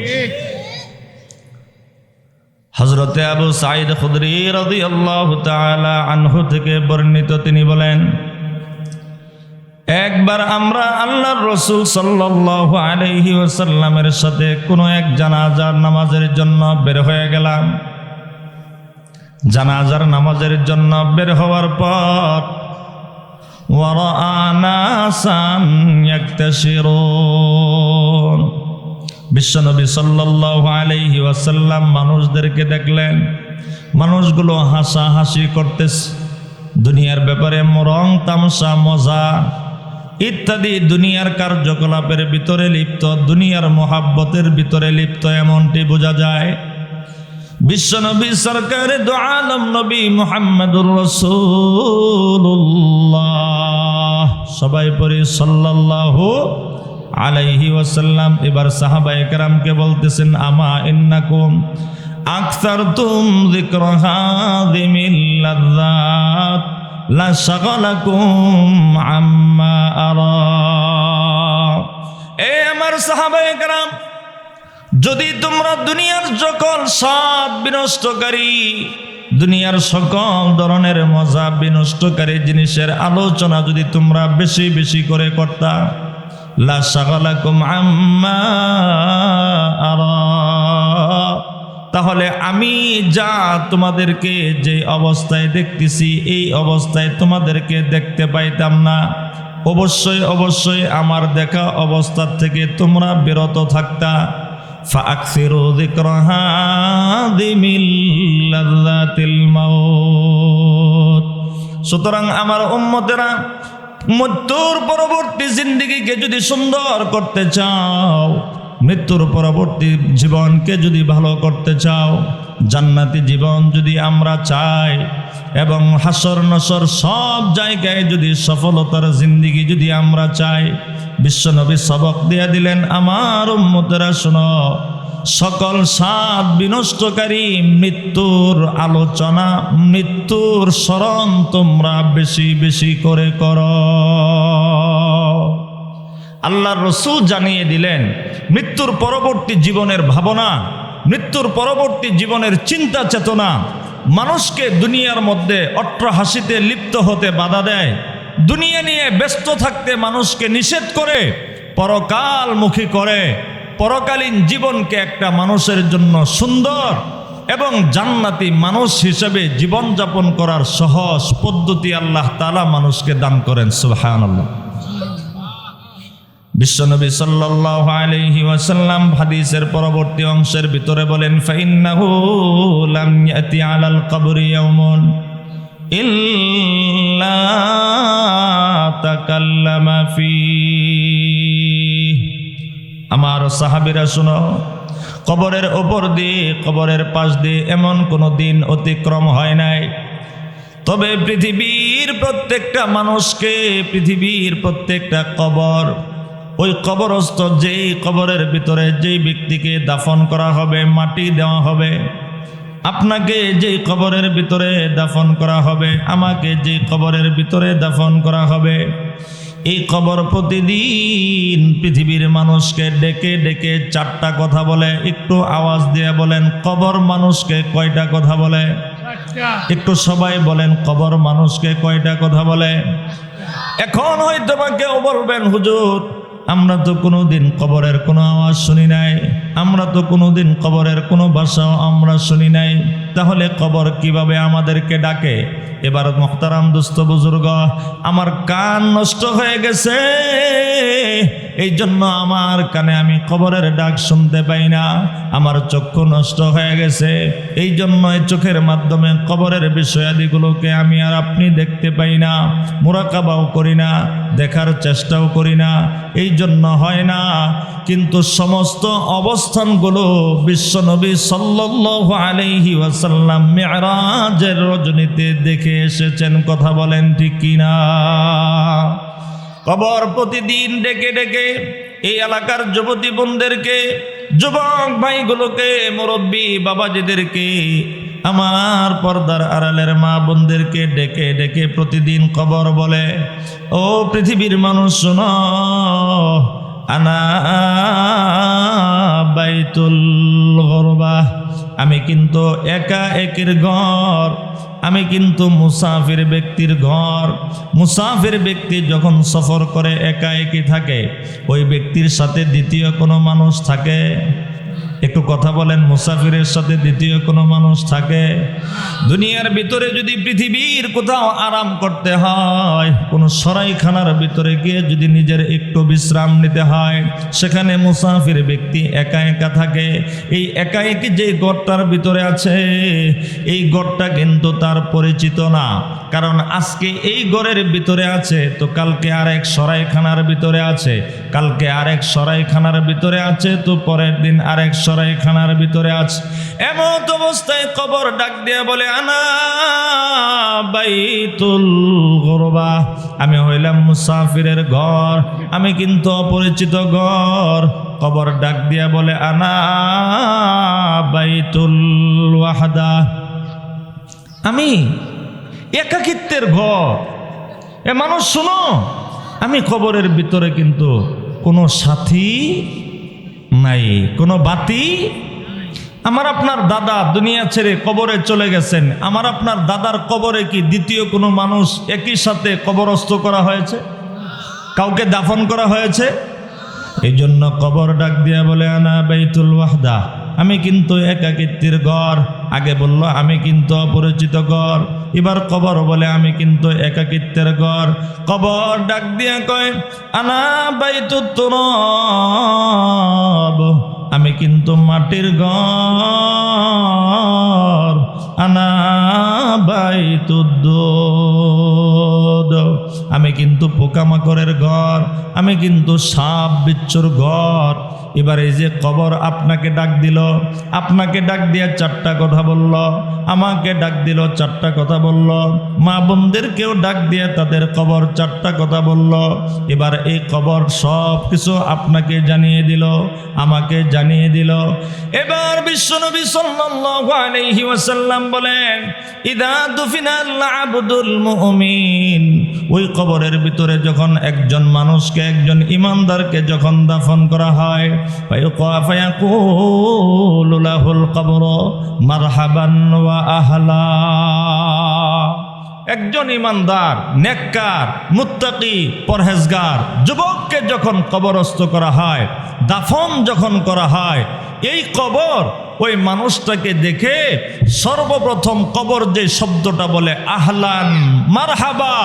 Speaker 1: হযরতে আবু সাঈদ খুদরি রাদিয়াল্লাহু তাআলা আনহু থেকে বর্ণিত, তিনি বলেন, একবার আমরা আল্লাহর রাসূল সাল্লাল্লাহু আলাইহি ওয়াসাল্লামের সাথে কোনো এক জানাজার নামাজের জন্য বের হয়ে গেলাম। জানাজার নামাজের জন্য বের হওয়ার পর ওয়ারাআ নাসান ইয়াকতাশিরুন, বিশ্বনবী সাল্লাল্লাহু আলাইহি ওয়াসাল্লাম মানুষদেরকে দেখলেন, মানুষগুলো হাসাহাসি করতেছে, দুনিয়ার ব্যাপারে রং তামাশা মজা, ইত্যাদি দুনিয়ার কার্যকলাপের ভিতরে লিপ্ত, দুনিয়ার মোহাব্বতের ভিতরে লিপ্ত, এমনটি বোঝা যায়। বিশ্বনবী সরকারে দু আলম নবী মুহাম্মদুর রাসূলুল্লাহ, সবাই পড়ি সাল্লাল্লাহু আলাইহি ওয়াসাল্লাম। এবার সাহাবায়ে কেরামকে বলতেছেন, আমা ইন্নাকুম আকসারতুম যিকরা হাযিমিল লাযযাত লা শাগালাকুম আম্মা আরা। এ আমার সাহাবায়ে কেরাম, যদি তোমরা দুনিয়ার সকল স্বাদ বিনষ্টকারী, দুনিয়ার সকল ধরনের মজা বিনষ্টকারী জিনিসের আলোচনা যদি তোমরা বেশি বেশি করে করতা, লা শাগালাকুম আম্মা আরা, তাহলে আমি যা তোমাদেরকে যে অবস্থায় দেখতেছি এই অবস্থায় তোমাদেরকে দেখতে পাইতাম না। অবশ্যই অবশ্যই আমার দেখা অবস্থা থেকে তোমরা বিরত থাকতা। ফাআকসিরু যিকরা হাযিমিল লাযযাতিল মাউত। সুতরাং আমার উম্মতেরা, মৃত্যুর পরবর্তী জিন্দেগিকে যদি সুন্দর করতে চাও, মৃত্যুর পরবর্তী জীবনকে যদি ভালো করতে চাও, জান্নাতি জীবন যদি আমরা চাই এবং হাসর নসর সব জায়গায় যদি সফলতার জিন্দেগি যদি আমরা চাই, বিশ্বনবী সবক দিয়ে দিলেন, আমার উম্মতেরা শোনো, সকল স্বাদ বিনষ্টকারী মৃত্যুর আলোচনা, মৃত্যুর স্মরণ তোমরা বেশি বেশি করে করো। আল্লাহর রাসূল জানিয়ে দিলেন, মৃত্যুর পরবর্তী জীবনের ভাবনা, মৃত্যুর পরবর্তী জীবনের চিন্তা চেতনা মানুষকে দুনিয়ার মধ্যে অট্টহাসিতে লিপ্ত হতে বাধা দেয়, দুনিয়া নিয়ে ব্যস্ত থাকতে মানুষকে নিষেধ করে, পরকালমুখী করে। পরকালীন জীবনকে একটা মানুষের জন্য সুন্দর এবং জান্নাতি মানুষ হিসেবে জীবনযাপন করার সহজ পদ্ধতি আল্লাহ তাআলা মানুষকে দান করেন। সুবহানাল্লাহ। বিশ্বনবী সাল্লাল্লাহু আলাইহি ওয়াসাল্লাম হাদিসের পরবর্তী অংশের ভিতরে বলেন, ফাইন্নাহু লাম ইয়াতি আলাল কবরি ইয়াউমুন ইল্লা তাকাল্লামা ফীহি। আমার সাহাবীরা শুনো, কবরের উপর দিয়ে, কবরের পাশ দিয়ে এমন কোনো দিন অতিক্রম হয় নাই, তবে পৃথিবীর প্রত্যেকটা মানুষকে, পৃথিবীর প্রত্যেকটা কবর, ওই কবরস্থ যেই কবরের ভিতরে যেই ব্যক্তিকে দাফন করা হবে, মাটি দেওয়া হবে, আপনাকে যেই কবরের ভিতরে দাফন করা হবে, আমাকে যেই কবরের ভিতরে দাফন করা হবে, এই কবর প্রতিদিন পৃথিবীর মানুষকে ডেকে ডেকে চারটা কথা বলে। একটু আওয়াজ দিয়ে বলেন, কবর মানুষকে কয়টা কথা বলে? একটু সবাই বলেন, কবর মানুষকে কয়টা কথা বলে? এখন হয়তো বা কেউ বলবেন, হুজুর আমরা তো কোনোদিন কবরের কোনো আওয়াজ শুনি নাই, আমরা তো কোনোদিন কবরের কোনো ভাষাও আমরা শুনি নাই, তাহলে কবর কিভাবে আমাদেরকে ডাকে? এবার মুহতারাম দোস্ত বুজুর্গ, আমার কান নষ্ট হয়ে গেছে, এই জন্য আমার কানে আমি কবরের ডাক শুনতে পাই না। আমার চক্ষু নষ্ট হয়ে গেছে, এই জন্য এই চোখের মাধ্যমে কবরের বিষয়াদিগুলোকে আমি আর আপনি দেখতে পাই না, মুরাকাবাও করি না, দেখার চেষ্টাও করি না, এই জন্য হয় না। কিন্তু সমস্ত অবস্থানগুলো বিশ্বনবী সাল্লাল্লাহু আলাইহি ওয়াসাল্লাম মিরাজের রজনীতে দেখে এসেছেন। কথা বলেন ঠিক কিনা? কবর প্রতিদিন ডেকে ডেকে এই এলাকার যুবতী বোনদেরকে, যুবক ভাইগুলোকে, মুরব্বী বাবাজিদেরকে, আমার পর্দার আড়ালের মা বোনদেরকে ডেকে ডেকে প্রতিদিন কবর বলে, ও পৃথিবীর মানুষ শোনো, আনা বাইতুল গরবা, আমি কিন্তু একা একের ঘর, আমি কিন্তু মুসাফির ব্যক্তির ঘর। মুসাফির ব্যক্তি যখন সফর করে একা একই থাকে, ওই ব্যক্তির সাথে দ্বিতীয় কোনো মানুষ থাকে? একটু কথা বলেন, মুসাফিরের সাথে দ্বিতীয় কোনো মানুষ থাকে? দুনিয়ার ভিতরে যদি পৃথিবীর কোথাও আরাম করতে হয়, কোনো সরাইখানার ভিতরে গিয়ে যদি নিজের একটু বিশ্রাম নিতে হয়, সেখানে মুসাফির ব্যক্তি একা একা থাকে। এই একা একই যে ঘরটার ভিতরে আছে, এই ঘরটা কিন্তু তার পরিচিত না, কারণ আজকে এই ঘরের ভিতরে আছে তো কালকে আরেক সরাইখানার ভিতরে আছে, কালকে আরেক সরাইখানার ভিতরে আছে তো পরের দিন আরেক সরাইখানার ভিতরে আছে। এমন অবস্থায় কবর ডাক দিয়ে বলে আনা বাইতুল গুরবা, আমি হইলাম মুসাফিরের ঘর, আমি কিন্তু অপরিচিত ঘর। কবর ডাক দিয়া বলে আনা বাইতুল ওয়াহদা, আমি একাকিত্বের ঘর। এ মানুষ শোনো, আমি কবরের ভিতরে কিন্তু কোনো সাথী নাই, কোনো বাতি। আমার আপনার দাদা দুনিয়া ছেড়ে কবরে চলে গেছেন, আমার আপনার দাদার কবরে কি দ্বিতীয় কোনো মানুষ একই সাথে কবরস্থ করা হয়েছে? কাউকে দাফন করা হয়েছে? এই জন্য কবর ডাক দিয়া বলে আনা বাইতুল ওয়াহদা, আমি কিন্তু একাকিত্বের ঘর। আগে বলল আমি কিন্তু অপরিচিত ঘর, এবার কবর বলে আমি কিন্তু একাকিত্বের ঘর। কবর ডাক দিয়া কয় আনা বাইতুত তুরাব, আমি কিন্তু মাটির ঘর। আনা বাইতুদ দুদ, আমি কিন্তু পোকামাকড়ের ঘর, আমি কিন্তু সাপ বিচ্ছুর ঘর। এবার এই যে কবর আপনাকে ডাক দিল, আপনাকে ডাক দিয়ে চারটা কথা বলল, আমাকে ডাক দিল চারটা কথা বলল, মা বোনদেরকেও ডাক দিয়ে তাদের কবর চারটা কথা বলল। এবার এই কবর সব কিছু আপনাকে জানিয়ে দিল, আমাকে জানিয়ে দিল। এবার বিশ্বনবী সাল্লাল্লাহু আলাইহি ওয়াসাল্লাম বলেন ইদা দুফিনাল আবদুল মুমিন, ওই কবরের ভিতরে যখন একজন মানুষকে, একজন ইমানদারকে যখন দাফন করা হয়, ফায়াকুলু লাহুল কবর মারহাবান ওয়া আহলা। একজন ইমানদার, নেককার, মুত্তাকি, পরহেজগার যুবককে যখন কবরস্থ করা হয়, দাফন যখন করা হয়, এই কবর ওই মানুষটাকে দেখে সর্বপ্রথম কবর যে শব্দটা বলে আহলান মারহাবা,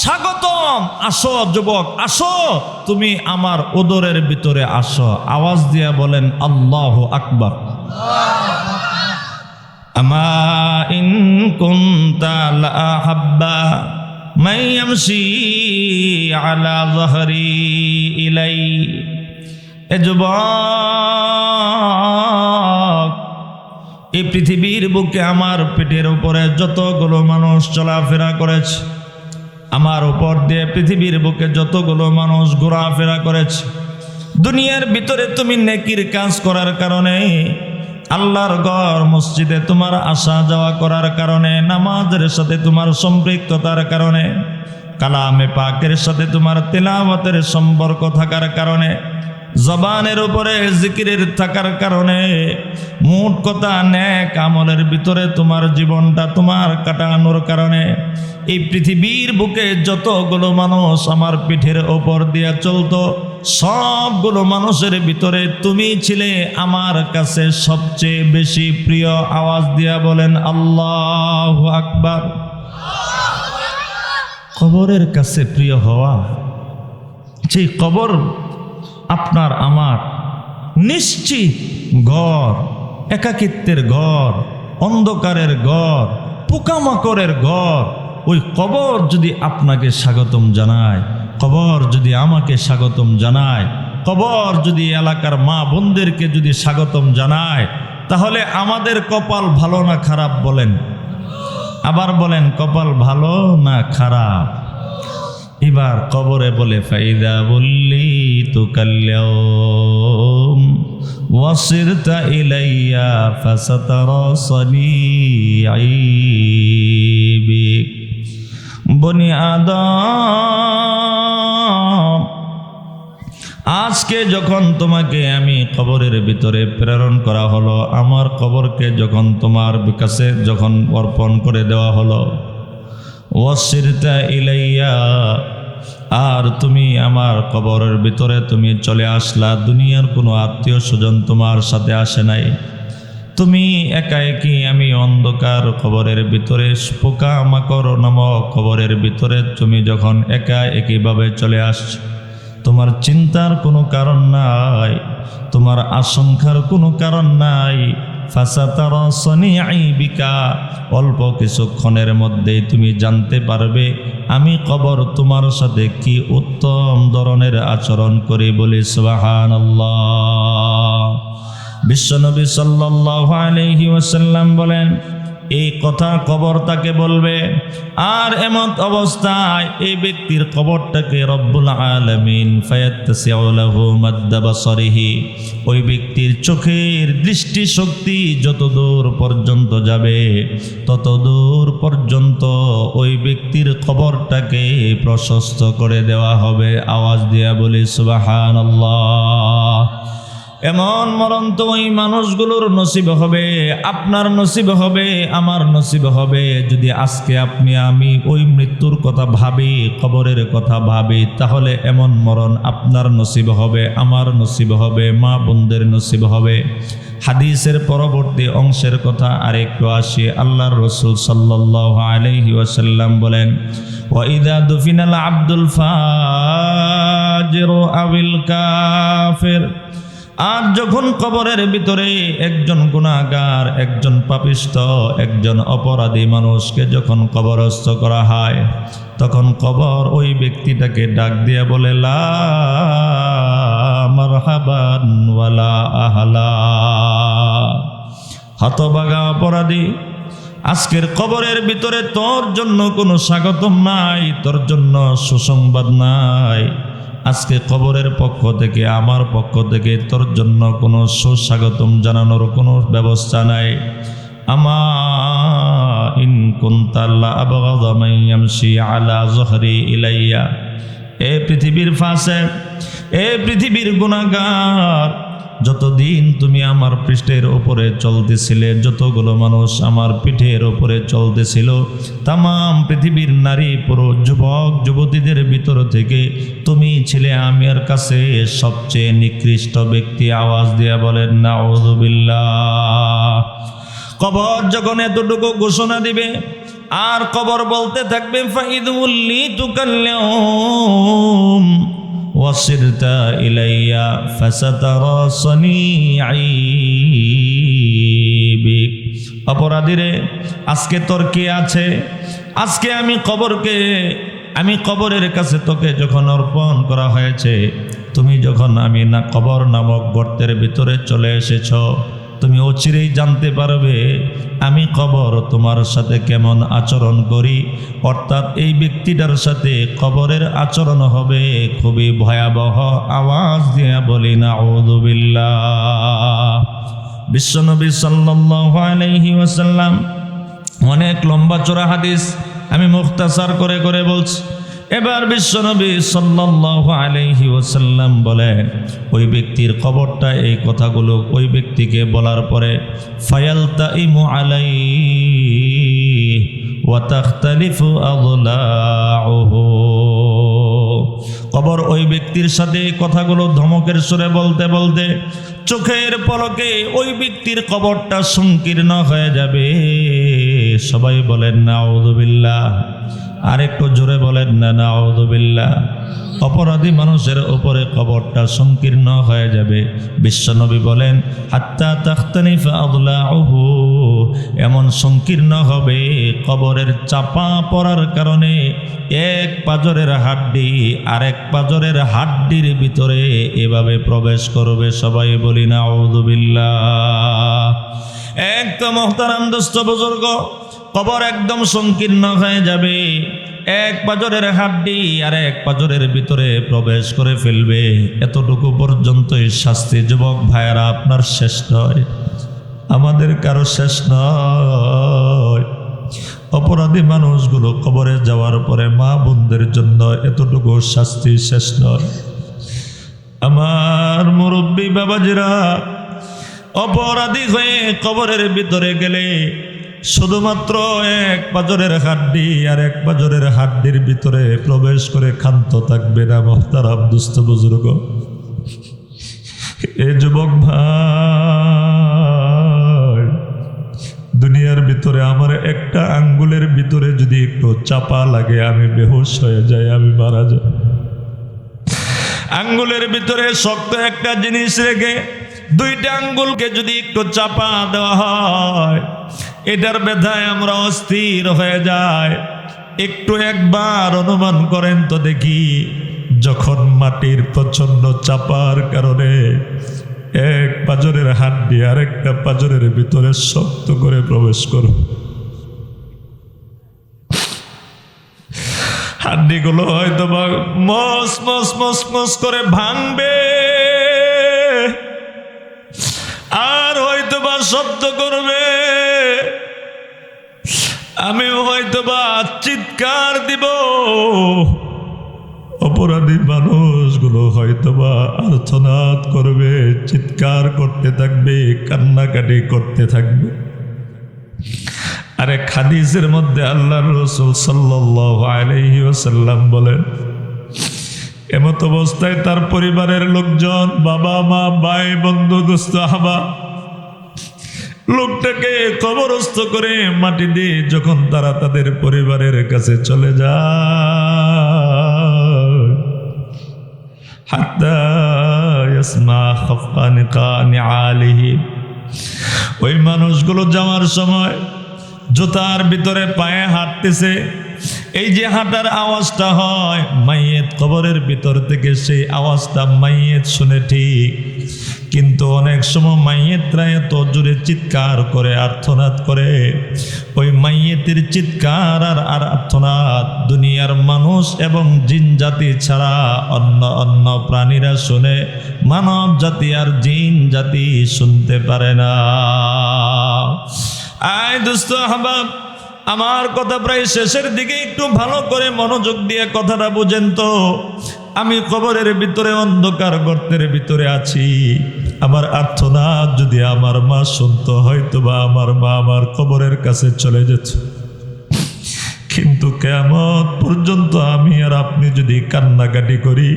Speaker 1: স্বাগতম, আসো যুবক, আসো, তুমি আমার উদরের ভিতরে আসো। আওয়াজ দিয়া বলেন আল্লাহু আকবার। আমা ইন কুনতা লা হাব্বা মান ইয়ামশি আলা যহরি ইলাই। এ যুবক, এই পৃথিবীর বুকে আমার পেটের উপরে যতগুলো মানুষ চলাফেরা করেছে, আমার উপর দিয়ে পৃথিবীর বুকে যতগুলো মানুষ ঘোরাফেরা করেছে, দুনিয়ার ভিতরে তুমি নেকির কাজ করার কারণে, আল্লাহর ঘর মসজিদে তোমার আসা যাওয়া করার কারণে, নামাজের সাথে তোমার সম্পৃক্ততার কারণে, কালামে পাকের সাথে তোমার তেলাওয়াতের সম্পর্ক থাকার কারণে, জবানের উপরে জিকিরের থাকার কারণে, মোট কথা নেক আমলের ভিতরে তোমার জীবনটা তোমার কাটানোর কারণে, এই পৃথিবীর বুকে যতগুলো মানুষ আমার পিঠের ওপর দিয়া চলতো, সবগুলো মানুষের ভিতরে তুমি ছিলে আমার কাছে সবচেয়ে বেশি প্রিয়। আওয়াজ দিয়া বলেন আল্লাহু আকবার। কবরের কাছে প্রিয় হওয়া, সেই কবর আপনার আমার নিশ্চিত ঘর, একাকিত্বের ঘর, অন্ধকারের ঘর, পোকামাকড়ের ঘর। ওই কবর যদি আপনাকে স্বাগতম জানায়, কবর যদি আমাকে স্বাগতম জানায়, কবর যদি এলাকার মা বোনদেরকে যদি স্বাগতম জানায়, তাহলে আমাদের কপাল ভালো না খারাপ বলেন? আবার বলেন, কপাল ভালো না খারাপ? এবার কবরে বলে ফাইদা বললি তু কাল্যাম ওয়াসিরতা ইলাইয়া ফাসাতারাসানি আইবিক। বনি আদম, আজকে যখন তোমাকে আমি কবরের ভিতরে প্রেরণ করা হলো, আমার কবরকে যখন তোমার কাছে যখন অর্পণ করে দেওয়া হলো, ওয়াসিরতা ইলাইয়া, আর তুমি আমার কবরের ভিতরে তুমি চলে আসলা। দুনিয়ার কোনো আত্মীয় স্বজন তোমার সাথে আসে নাই, তুমি একা একই আমি অন্ধকার কবরের ভিতরে, পোকা মাকড় নামক কবরের ভিতরে তুমি যখন একা একইভাবে চলে আসছো, তোমার চিন্তার কোনো কারণ নাই, তোমার আশঙ্কার কোনো কারণ নাই, ফাসাতারা সানিঈ বিকা, অল্প কিছুক্ষণের মধ্যেই তুমি জানতে পারবে আমি কবর তোমার সাথে কি উত্তম ধরনের আচরণ করি। বলি সুবহানাল্লাহ। বিশ্বনবী সাল্লাল্লাহু আলাইহি ওয়াসাল্লাম বলেন, এই কথা কবর তাকে বলবে। আর এমন অবস্থায় এই ব্যক্তির কবরটাকে রব্বুল আলামিন ফায়াত্তাসিউ লাহু মাদ্দা বাসারিহি, ওই ব্যক্তির চোখের দৃষ্টি শক্তি যত দূর পর্যন্ত যাবে তত দূর পর্যন্ত ওই ব্যক্তির কবরটাকে প্রশস্ত করে দেওয়া হবে। আওয়াজ দিয়া বলি সুবহানাল্লাহ। এমন মরণ তো ওই মানুষগুলোর নসিব হবে, আপনার নসিব হবে, আমার নসিব হবে। যদি আজকে আপনি আমি ওই মৃত্যুর কথা ভাবি, কবরের কথা ভাবি, তাহলে এমন মরণ আপনার নসিব হবে, আমার নসিব হবে, মা বোনদের নসিব হবে। হাদিসের পরবর্তী অংশের কথা আরেকটু আসি। আল্লাহর রাসূল সাল্লাল্লাহু আলাইহি ওয়াসাল্লাম বলেন, ওয়াইদা দুফিনাল আব্দুল ফাজিরু আবিল কাফির, আর যখন কবরের ভিতরে একজন গুনাহগার, একজন পাপিষ্ঠ, একজন অপরাধী মানুষকে যখন কবরস্থ করা হয়, তখন কবর ওই ব্যক্তিটাকে ডাক দিয়ে বলে, লা মারহাবান ওয়ালা আহলা। হতভাগা অপরাধী, আজকের কবরের ভিতরে তোর জন্য কোনো স্বাগতম নাই, তোর জন্য সুসংবাদ নাই। আজকে কবরের পক্ষ থেকে, আমার পক্ষ থেকে তোর জন্য কোনো সুস্বাগতম জানানোর কোনো ব্যবস্থা নাই। আমা ইন কুনতা লা আবগাযা মান ইয়ামশি আলা যহরি ইলাইয়া, এ পৃথিবীর ফাসিক, এ পৃথিবীর গুনাহগার, যতদিন তুমি আমার পৃষ্ঠের উপরে চলতেছিলে, যতগুলো মানুষ আমার পিঠের উপরে চলতেছিল, তামাম পৃথিবীর নারী পুরুষ যুবক যুবতীদের ভিতর থেকে তুমি ছিলে আমার কাছে সবচেয়ে নিকৃষ্ট ব্যক্তি। আওয়াজ দিয়া বলেন নাউযুবিল্লাহ। কবর যখন এতটুকু ঘোষণা দিবে, আর কবর বলতে থাকবে, ফাইদুল্লি তুকাল্লিউম ওয়াসিরতা ইলাইয়া ফাসাতারা সানিঈ বিক, অপরাধীরে আজকে তোর কে আছে? আজকে আমি কবরের কাছে তোকে যখন অর্পণ করা হয়েছে, তুমি যখন আমি না কবর নামক গর্তের ভিতরে চলে এসেছ, তুমি অচিরেই জানতে পারবে আমি কবর তোমার সাথে কেমন আচরণ করি। অর্থাৎ এই ব্যক্তিটার সাথে কবরের আচরণ হবে খুবই ভয়াবহ। আওয়াজ দিয়ে বলি নাউযুবিল্লাহ। বিশ্বনবী সাল্লাল্লাহু আলাইহি ওয়াসাল্লাম, অনেক লম্বা চড়া হাদিস, আমি মুখতাসার করে করে বলছি। এবার বিশ্বনবী সাল্লাল্লাহু আলাইহি ওয়াসাল্লাম বলেন, ওই ব্যক্তির কবরটা এই কথাগুলো ওই ব্যক্তিকে বলার পরে, ফায়ালতাইমু আলাইহি ওয়া তাখতালিফু আযলাউহু, কবর ওই ব্যক্তির সাথে এই কথাগুলো ধমকের সুরে বলতে বলতে চোখের পলকে ওই ব্যক্তির কবরটা সংকীর্ণ হয়ে যাবে। সবাই বলেন নাউযুবিল্লাহ। আরেকটু জোরে বলেন না নাউযুবিল্লাহ। অপরাধী মানুষের উপরে কবরটা সংকীর্ণ হয়ে যাবে। বিশ্বনবী বলেন, হাত্তা তাখতানিফা আযলাউহু, এমন সংকীর্ণ হবে কবরের চাপা পড়ার কারণে এক পাজরের হাড্ডি আরেক পাজরের হাড্ডির ভিতরে এভাবে প্রবেশ করবে। সবাই বলি নাউযুবিল্লাহ। এক তো মুহতারাম দোস্ত বুজুর্গ, কবর একদম সংকীর্ণ হয়ে যাবে, এক পাজরের হাড্ডি আর এক পাজরের ভিতরে প্রবেশ করে ফেলবে। এতটুকু পর্যন্তই শাস্তি। যুবক ভাইয়েরা, আপনার শেষ নয়, আমাদের কারো শেষ নয়। অপরাধী মানুষগুলো কবরে যাওয়ার পরে মা বোনদের জন্য এতটুকু শাস্তি শেষ নয়। আমার মুরব্বী বাবাজিরা, অপরাধী হয়ে কবরের ভিতরে গেলে শুধুমাত্র এক পাজরের হাড্ডি আর এক পাজরের হাড্ডির ভিতরে প্রবেশ করে ক্ষান্ত থাকবে না। মুহতারাম দুস্থ বুজুর্গ, এ যুবক ভাই, দুনিয়ার ভিতরে আমার একটা আঙ্গুলের ভিতরে যদি একটু চাপা লাগে, আমি বেহুশ হয়ে যাই, আমি মারা যাই। আঙ্গুলের ভিতরে শক্ত একটা জিনিস রেখে দুইটা আঙ্গুলকে যদি একটু চাপা দেওয়া হয়, এটার ব্যথায় আমরা অস্থির হয়ে যাই। একটু একবার অনুমান করেন তো দেখি, যখন মাটির প্রচন্ড চাপার কারণে এক পাঁজরের হাড্ডি আরেকটা পাঁজরের ভিতরে শক্ত করে প্রবেশ করবে, হাড্ডিগুলো হয়তো বা মস মস মস মস করে ভাঙবে, আর হয়তো বা শব্দ করবে, আমিও হয়তো বা চিৎকার দিব। অপরাধী মানুষগুলো হয়তো বা আর্তনাদ করবে, চিৎকার করতে থাকবে, কান্নাকাটি করতে থাকবে। আরে হাদিসের মধ্যে আল্লাহর রাসূল সাল্লাল্লাহু আলাইহি ওয়াসাল্লাম বলেন, এমত অবস্থায় তার পরিবারের লোকজন, বাবা মা ভাই বন্ধু দোস্ত আহবা, লোকটাকে কবরস্থ করে মাটি দিয়ে যখন তারা তাদের পরিবারের কাছে চলে যায়, হাত্তা ইয়াসমা খাফানিকা নিআলিহি, ওই মানুষগুলো যাওয়ার সময় জুতার ভিতরে পায়ে হাঁটতেছে, এই যে হাঁটার আওয়াজটা হয় মাইয়েত কবরের ভিতর থেকে, সেই আওয়াজটা মাইয়েত শুনে ঠিক, কিন্তু অনেক সময় মাইয়েতরা এত জোরে চিৎকার করে আর্তনাদ করে, ওই মাইয়েতের চিৎকার আর আর্তনাদ দুনিয়ার মানুষ এবং জিন জাতি ছাড়া অন্য অন্য প্রাণীরা শুনে, মানব জাতি আর জিন জাতি শুনতে পারে না। আয় দোস্ত আহবাব, আমার কথা প্রায় শেষের দিকে, একটু ভালো করে মনোযোগ দিয়ে কথাটা বুঝেন তো। আমি কবরের ভিতরে অন্ধকার গর্তের ভিতরে আছি, আমার আর্তনাদ যদি আমার মা শুনতো, হয়তো বা আমার মা আমার কবরের কাছে চলে যেত। কিন্তু কিয়ামত পর্যন্ত আমি আর আপনি যদি কান্নাকাটি করি,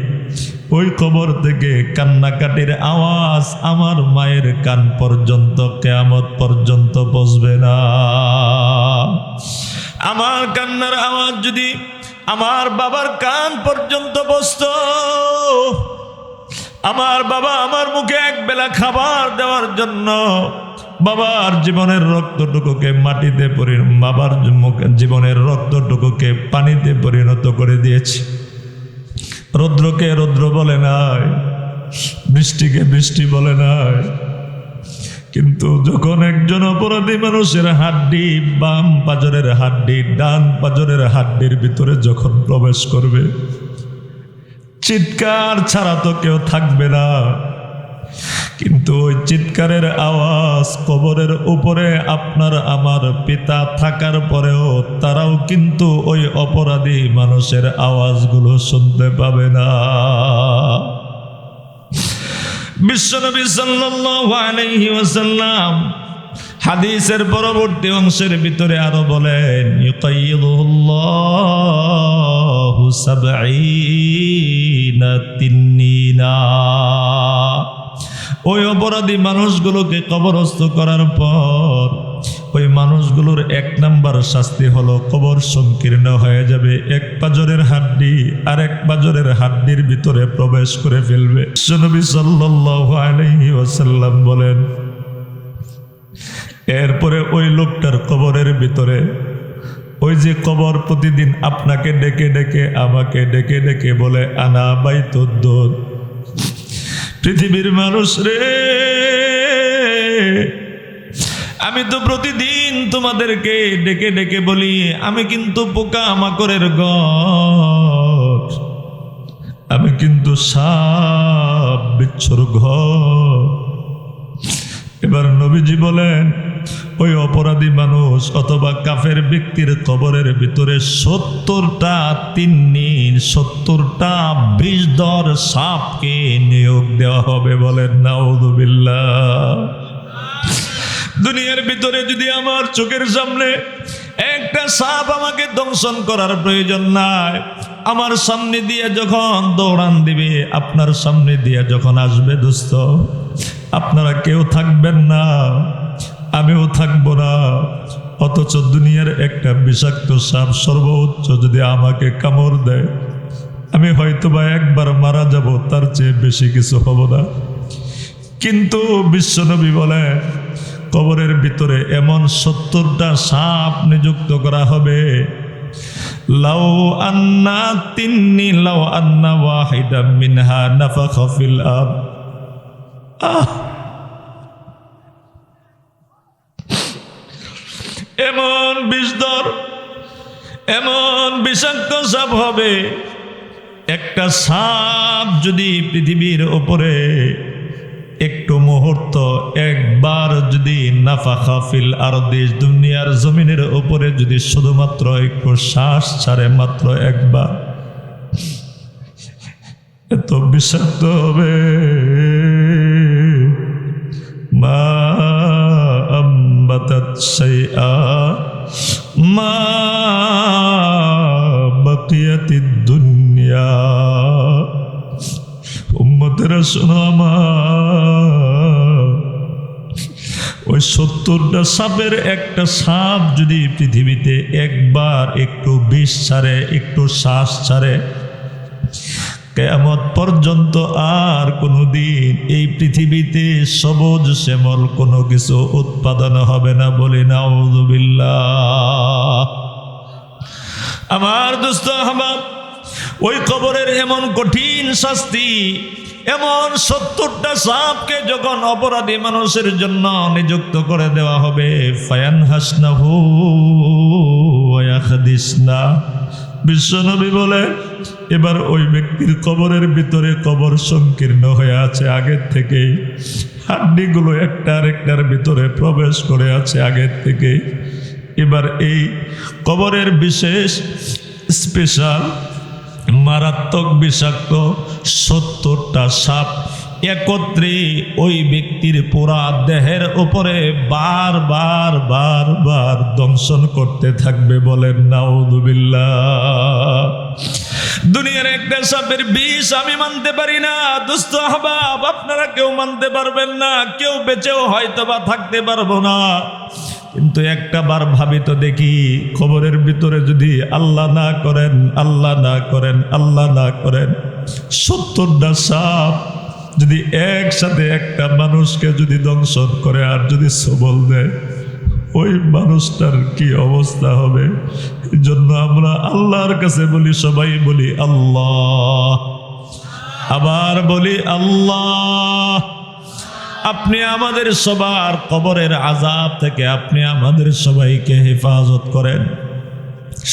Speaker 1: ওই কবর থেকে কান্নাকাটির আওয়াজ আমার মায়ের কান পর্যন্ত কিয়ামত পর্যন্ত পৌঁছবে না। আমার কান্নার আওয়াজ যদি আমার বাবার কান পর্যন্ত পৌঁছতো, আমার বাবা আমার মুখে এক বেলা খাবার দেওয়ার জন্য বাবার জীবনের রক্তটুকুকে মাটিতে বাবার জীবনের রক্তটুকুকে পানিতে পরিণত করে দিয়েছি। রৌদ্রকে রৌদ্র বলে নাই, বৃষ্টিকে বৃষ্টি বলে নাই, কিন্তু যখন একজন অপরাধী মানুষের হাড্ডি, বাম পাঁজরের হাড্ডি ডান পাঁজরের হাড্ডির ভিতরে যখন প্রবেশ করবে, চিৎকার ছাড়া তো কেউ থাকবে না। কিন্তু ওই চিৎকারের আওয়াজ কবরের উপরে আপনার আমার পিতা থাকার পরেও তারাও কিন্তু ওই অপরাধী মানুষের আওয়াজগুলো শুনতে পাবে না। বিশ্বনবী সাল্লাল্লাহু আলাইহি ওয়াসাল্লাম হাদিসের পরবর্তী অংশের ভিতরে আরো বলেন, ইউকাইয়িদুল্লাহু সাবঈনা তিন্নিনা, ওই অপরাধী মানুষগুলোকে কবরস্থ করার পর ওই মানুষগুলোর 1 নাম্বার শাস্তি হলো কবর সংকীর্ণ হয়ে যাবে, এক পাঁজরের হাড্ডি আর এক পাঁজরের হাড্ডির ভিতরে প্রবেশ করে ফেলবে। নবী সাল্লাল্লাহু আলাইহি ওয়াসাল্লাম বলেন, এরপরে ওই লোকটার কবরের ভিতরে, ওই যে কবর প্রতিদিন আপনাকে ডেকে ডেকে আমাকে ডেকে ডেকে বলে, আনা বাইতুদ্দুর, পৃথিবীর মানুষ রে, আমি তো প্রতিদিন তোমাদেরকে ডেকে ডেকে বলি আমি কিন্তু পোকা মাকড়ের ঘর, আমি কিন্তু সাপ বিচ্ছুর ঘর। এবার নবীজি বলেন, ওই অপরাধী মানুষ অথবা কাফের ব্যক্তির কবরের ভিতরে 70টা তিন্নির 70টা বিষধর সাপকে নিয়োগ দেওয়া হবে। বলেন নাউযুবিল্লাহ। দুনিয়ার ভিতরে যদি আমার চোখের সামনে একটা সাপ আমাকে দংশন করার প্রয়োজন নাই, আমার সামনে দিয়ে যখন দৌড়ান দিবে, আপনার সামনে দিয়ে যখন আসবে, দোস্ত আপনারা কেউ থাকবেন না, আমিও থাকবো না, অথচ দুনিয়ার একটা বিষাক্ত সাপ সর্বোচ্চ যদি আমাকে কামড় দেয়, আমি হয়তো বা একবার মারা যাব, তার চেয়ে বেশি কিছু হব না। কিন্তু বিশ্বনবী বলে কবরের ভিতরে এমন 70টা সাপ নিযুক্ত করা হবে, লাউ আন্না তিন্নি লাউ আন্না ওয়াহিদাম মিনহা নাফাখা ফিল আরদ। এমন বিষধর, এমন বিষাক্ত সাপ হবে, একটা সাপ যদি পৃথিবীর উপরে একটু মুহূর্ত একবার যদি নাফাখা ফিল আরদি, দুনিয়ার জমিনের উপরে যদি শুধুমাত্র একটু শ্বাস ছাড়ে, মাত্র একবার, এত বিষাক্ত হবে, মা আম্বাতাত শাইআ মা বাকিয়াতিদ দুনিয়া। উম্মতেরা শোনো আমার, ওই 70টা সাপের একটা সাপ যদি পৃথিবীতে একবার একটু বিষ ছাড়ে, একটু শ্বাস ছাড়ে, কিয়ামত পর্যন্ত আর কোনোদিন এই পৃথিবীতে সবুজ শ্যামল কোনো কিছু উৎপাদন হবে না, বলি নাউযুবিল্লাহ। আমার দোস্ত আহবাব, ওই কবরের এমন কঠিন শাস্তি, এমন 70টা সাপকে যখন অপরাধী মানুষের জন্য নিযুক্ত করে দেওয়া হবে, ফায়ানহাসনাহু ওয়া ইয়াখদিসনা, বিশ্বনবী বলে এবার ওই ব্যক্তির কবরের ভিতরে কবর সংকীর্ণ হয়ে আছে আগের থেকেই, হাড্ডিগুলো একটা আরেকটার ভিতরে প্রবেশ করে আছে আগের থেকেই। এবার এই কবরের বিশেষ স্পেশাল মারাত্মক বিষাক্ত 70টা সাপ একত্রে ওই ব্যক্তির পুরা দেহের উপরে বারবার বারবার দংশন করতে থাকবে, বলেন নাউযুবিল্লাহ। দুনিয়ার একটা সাপের বিষ আমি মানতে পারি না দোস্ত আহবাব, আপনারা কেউ মানতে পারবেন না, কেউ বেঁচেও হয়তো বা থাকতে পারবো না, কিন্তু একটা বার ভাবি তো দেখি, কবরের ভিতরে যদি আল্লাহ না করেন, আল্লাহ না করেন, আল্লাহ না করেন, 70টা সাপ যদি একসাথে একটা মানুষকে যদি দংশন করে আর যদি সবল দেয়, ওই মানুষটার কি অবস্থা হবে। এই জন্য আমরা আল্লাহর কাছে বলি, সবাই বলি আল্লাহ, আবার বলি আল্লাহ। আপনি আমাদের সবার কবরের আযাব থেকে আপনি আমাদের সবাইকে হেফাজত করেন,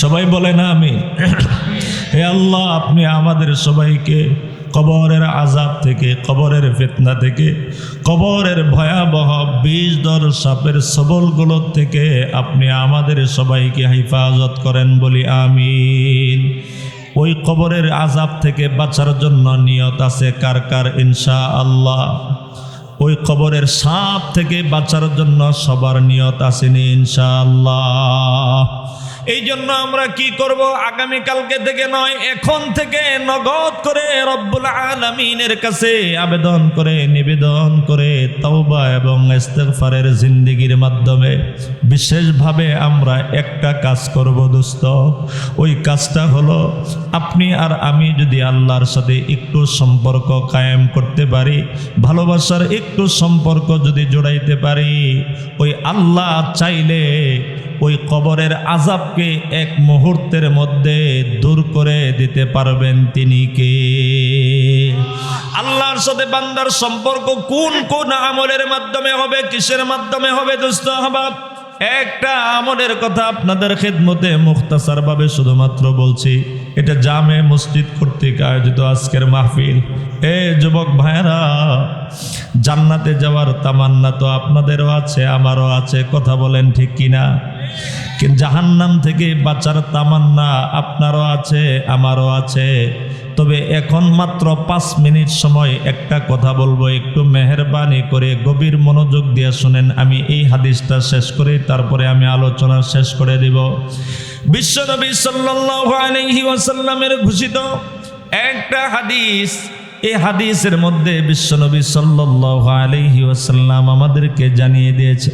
Speaker 1: সবাই বলেন আমিন। হে আল্লাহ, আপনি আমাদের সবাইকে কবরের আযাব থেকে, কবরের ফিতনা থেকে, কবরের ভয়াবহ বিষধর সাপের সবলগুলো থেকে আপনি আমাদের সবাইকে হেফাজত করেন, বলি আমিন। ওই কবরের আযাব থেকে বাঁচার জন্য নিয়ত আছে কার কার? ইনশাআল্লাহ। ওই কবরের সাপ থেকে বাঁচার জন্য সবার নিয়ত আসেনি ইনশাআল্লাহ। এই জন্য আমরা কি করব, আগামীকালকে থেকে নয়, এখন থেকে নগদ করে রব্বুল আলামিনের কাছে আবেদন করে, নিবেদন করে, তওবা এবং ইস্তিগফারের জিন্দেগির মাধ্যমে বিশেষভাবে আমরা একটা কাজ করব দোস্ত। ওই কাজটা হলো, আপনি আর আমি যদি আল্লাহর সাথে একটু সম্পর্ক কায়েম করতে পারি, ভালোবাসার একটু সম্পর্ক যদি জোড়াইতে পারি, ওই আল্লাহ চাইলে ওই কবরের আযাবকে এক মুহূর্তের মধ্যে দূর করে দিতে পারবেন। তিনি কে? আল্লাহর সাথে বান্দার সম্পর্ক কোন কোন আমলের মাধ্যমে হবে, কিসের মাধ্যমে হবে দোস্ত আহবাব? একটা আমলের কথা আপনাদের খেদমতে মুখতাসার ভাবে শুধুমাত্র বলছি। এটা জামে মসজিদ কর্তৃক আয়োজিত আজকের মাহফিল। এ যুবক ভাইরা, জান্নাতে যাওয়ার তামান্না তো আপনাদেরও আছে, আমারও আছে, কথা বলেন ঠিক কিনা? কিন্তু জাহান্নাম থেকে বাঁচার তামান্না আপনারও আছে, আমারও আছে। তবে এখন মাত্র 5 মিনিট সময় একটা কথা বলবো, একটু মেহেরবানি করে গভীর মনোযোগ দিয়ে শুনেন। আমি এই হাদিসটা শেষ করে তারপরে আমি আলোচনা শেষ করে দিব। বিশ্বনবী সাল্লাল্লাহু আলাইহি ওয়াসাল্লামের ঘোষিত একটা হাদিস, এই হাদিসের মধ্যে বিশ্বনবী সাল্লাল্লাহু আলাইহি ওয়াসাল্লাম আমাদেরকে জানিয়ে দিয়েছে,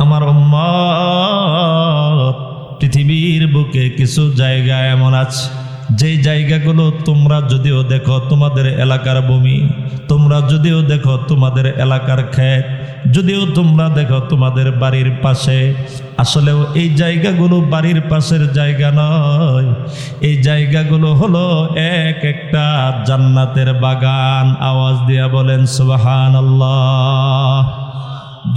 Speaker 1: আমার উম্মত পৃথিবীর বুকে কিছু জায়গা এমন আছে যেই জায়গাগুলো তোমরা যদিও দেখো তোমাদের এলাকার ভূমি, তোমরা যদিও দেখো তোমাদের এলাকার ক্ষেত, যদিও তোমরা দেখো তোমাদের বাড়ির পাশে, আসলেও এই জায়গাগুলো বাড়ির পাশের জায়গা নয়। এই জায়গাগুলো হলো এক একটা জান্নাতের বাগান। আওয়াজ দিয়া বলেন সুবহানাল্লাহ।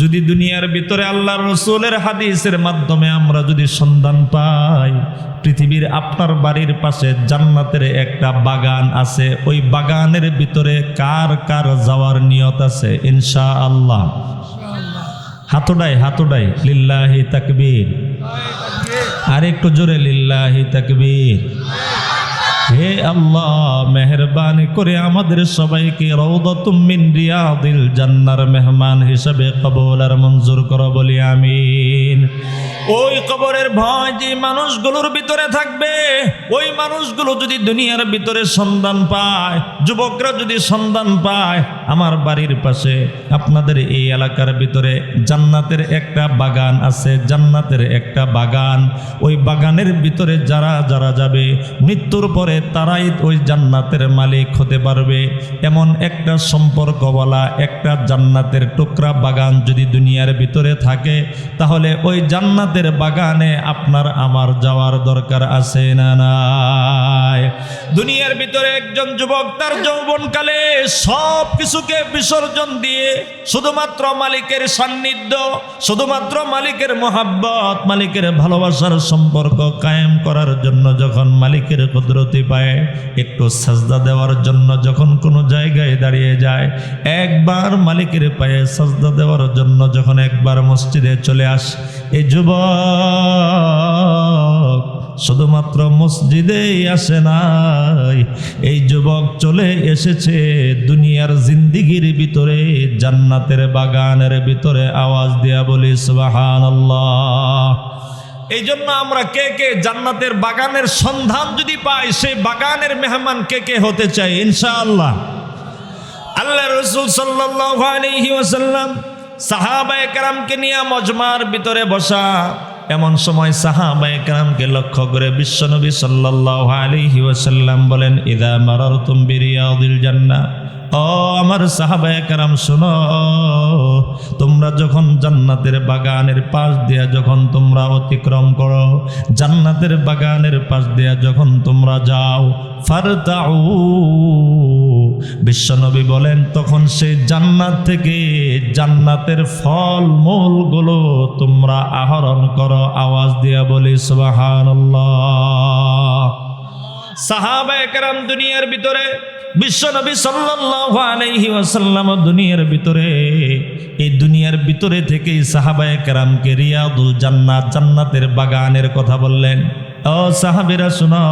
Speaker 1: যদি দুনিয়ার ভিতরে আল্লাহর রাসূলের হাদিসের মাধ্যমে আমরা যদি সন্ধান পাই পৃথিবীর আপনার বাড়ির পাশে জান্নাতের একটা বাগান আছে, ওই বাগানের ভিতরে কার কার যাওয়ার নিয়ত আছে ইনশাআল্লাহ? হাতোডাই লিল্লাহি তাকবীর। আর একটু জোরে লিল্লাহি তাকবীর। হে আল্লাহ, মেহেরবানি করে আমাদের সবাইকে রওদাতুম মিন রিয়াদিল জান্নার মেহমান হিসেবে কবুল আর মঞ্জুর করো, বলি আমিন। ওই কবরের ভয় যে মানুষগুলোর ভিতরে থাকবে, ওই মানুষগুলো যদি দুনিয়ার ভিতরে সন্ধান পায়, যুবকরা যদি সন্ধান পায় আমার বাড়ির পাশে আপনাদের এই এলাকার ভিতরে জান্নাতের একটা বাগান আছে, জান্নাতের একটা বাগান, ওই বাগানের ভিতরে যারা যারা যাবে মৃত্যুর পরে তারাই ওই জান্নাতের মালিক হতে পারবে। এমন একটা সম্পর্কওয়ালা একটা জান্নাতের টুকরা বাগান যদি দুনিয়ার ভিতরে থাকে, তাহলে ওই জান্নাতের বাগানে আপনার আমার যাওয়ার দরকার আছে না নাই? দুনিয়ার ভিতরে একজন যুবক তার যৌবনকালে সব কিছুকে বিসর্জন দিয়ে শুধুমাত্র মালিকের সান্নিধ্য, শুধুমাত্র মালিকের মোহাব্বত, মালিকের ভালোবাসার সম্পর্ক কায়েম করার জন্য যখন মালিকের কুদরতি পায়, একটু সাজদা দেওয়ার জন্য যখন কোনো জায়গায় দাঁড়িয়ে যায়, একবার মালিকের পায়ে সাজদা দেওয়ার জন্য যখন একবার মসজিদে চলে আসে, এই যুবক শুধুমাত্র মসজিদেই আসে নাই, এই যুবক চলে এসেছে দুনিয়ার জিন্দিগির ভিতরে জান্নাতের বাগানের ভিতরে। আওয়াজ দিয়া বলি সুবহানাল্লাহ। এই জন্য আমরা কে কে জান্নাতের বাগানের সন্ধান যদি পাই, সেই বাগানের মেহমান কে কে হতে চাই ইনশাআল্লাহ? আল্লাহ রাসূল সাল্লাল্লাহু আলাইহি ওয়াসাল্লাম সাহাবায়ে কেরামকে নিয়ে মজমার ভিতরে বসা। এমন সময় সাহাবায়ে কেরামকে লক্ষ্য করে বিশ্বনবী সাল্লাল্লাহু আলাইহি ওয়াসাল্লাম বলেন, ইযা মারারতুম বিরিয়াদিল জান্নাহ, ও আমার সাহাবায়ে কেরাম শোনো, তোমরা যখন জান্নাতের বাগানের পাশ দিয়া যখন তোমরা অতিক্রম করো, জান্নাতের বাগানের পাশ দিয়া যখন তোমরা যাও, ফারতাউ, বিশ্বনবী বলেন তখন সেই জান্নাত থেকে জান্নাতের ফল মূলগুলো তোমরা আহরণ করো। আওয়াজ দিয়া বলি সুবহানাল্লাহ। সাহাবায়ে কেরাম দুনিয়ার ভিতরে, বিশ্বনবী সাল্লাল্লাহু আলাইহি ওয়াসাল্লাম দুনিয়ার ভিতরে, এই দুনিয়ার ভিতরে থেকেই সাহাবায়ে কেরামকে রিয়াদুল জান্নাত জান্নাতের বাগানের কথা বললেন। ও সাহাবীরা শুনো,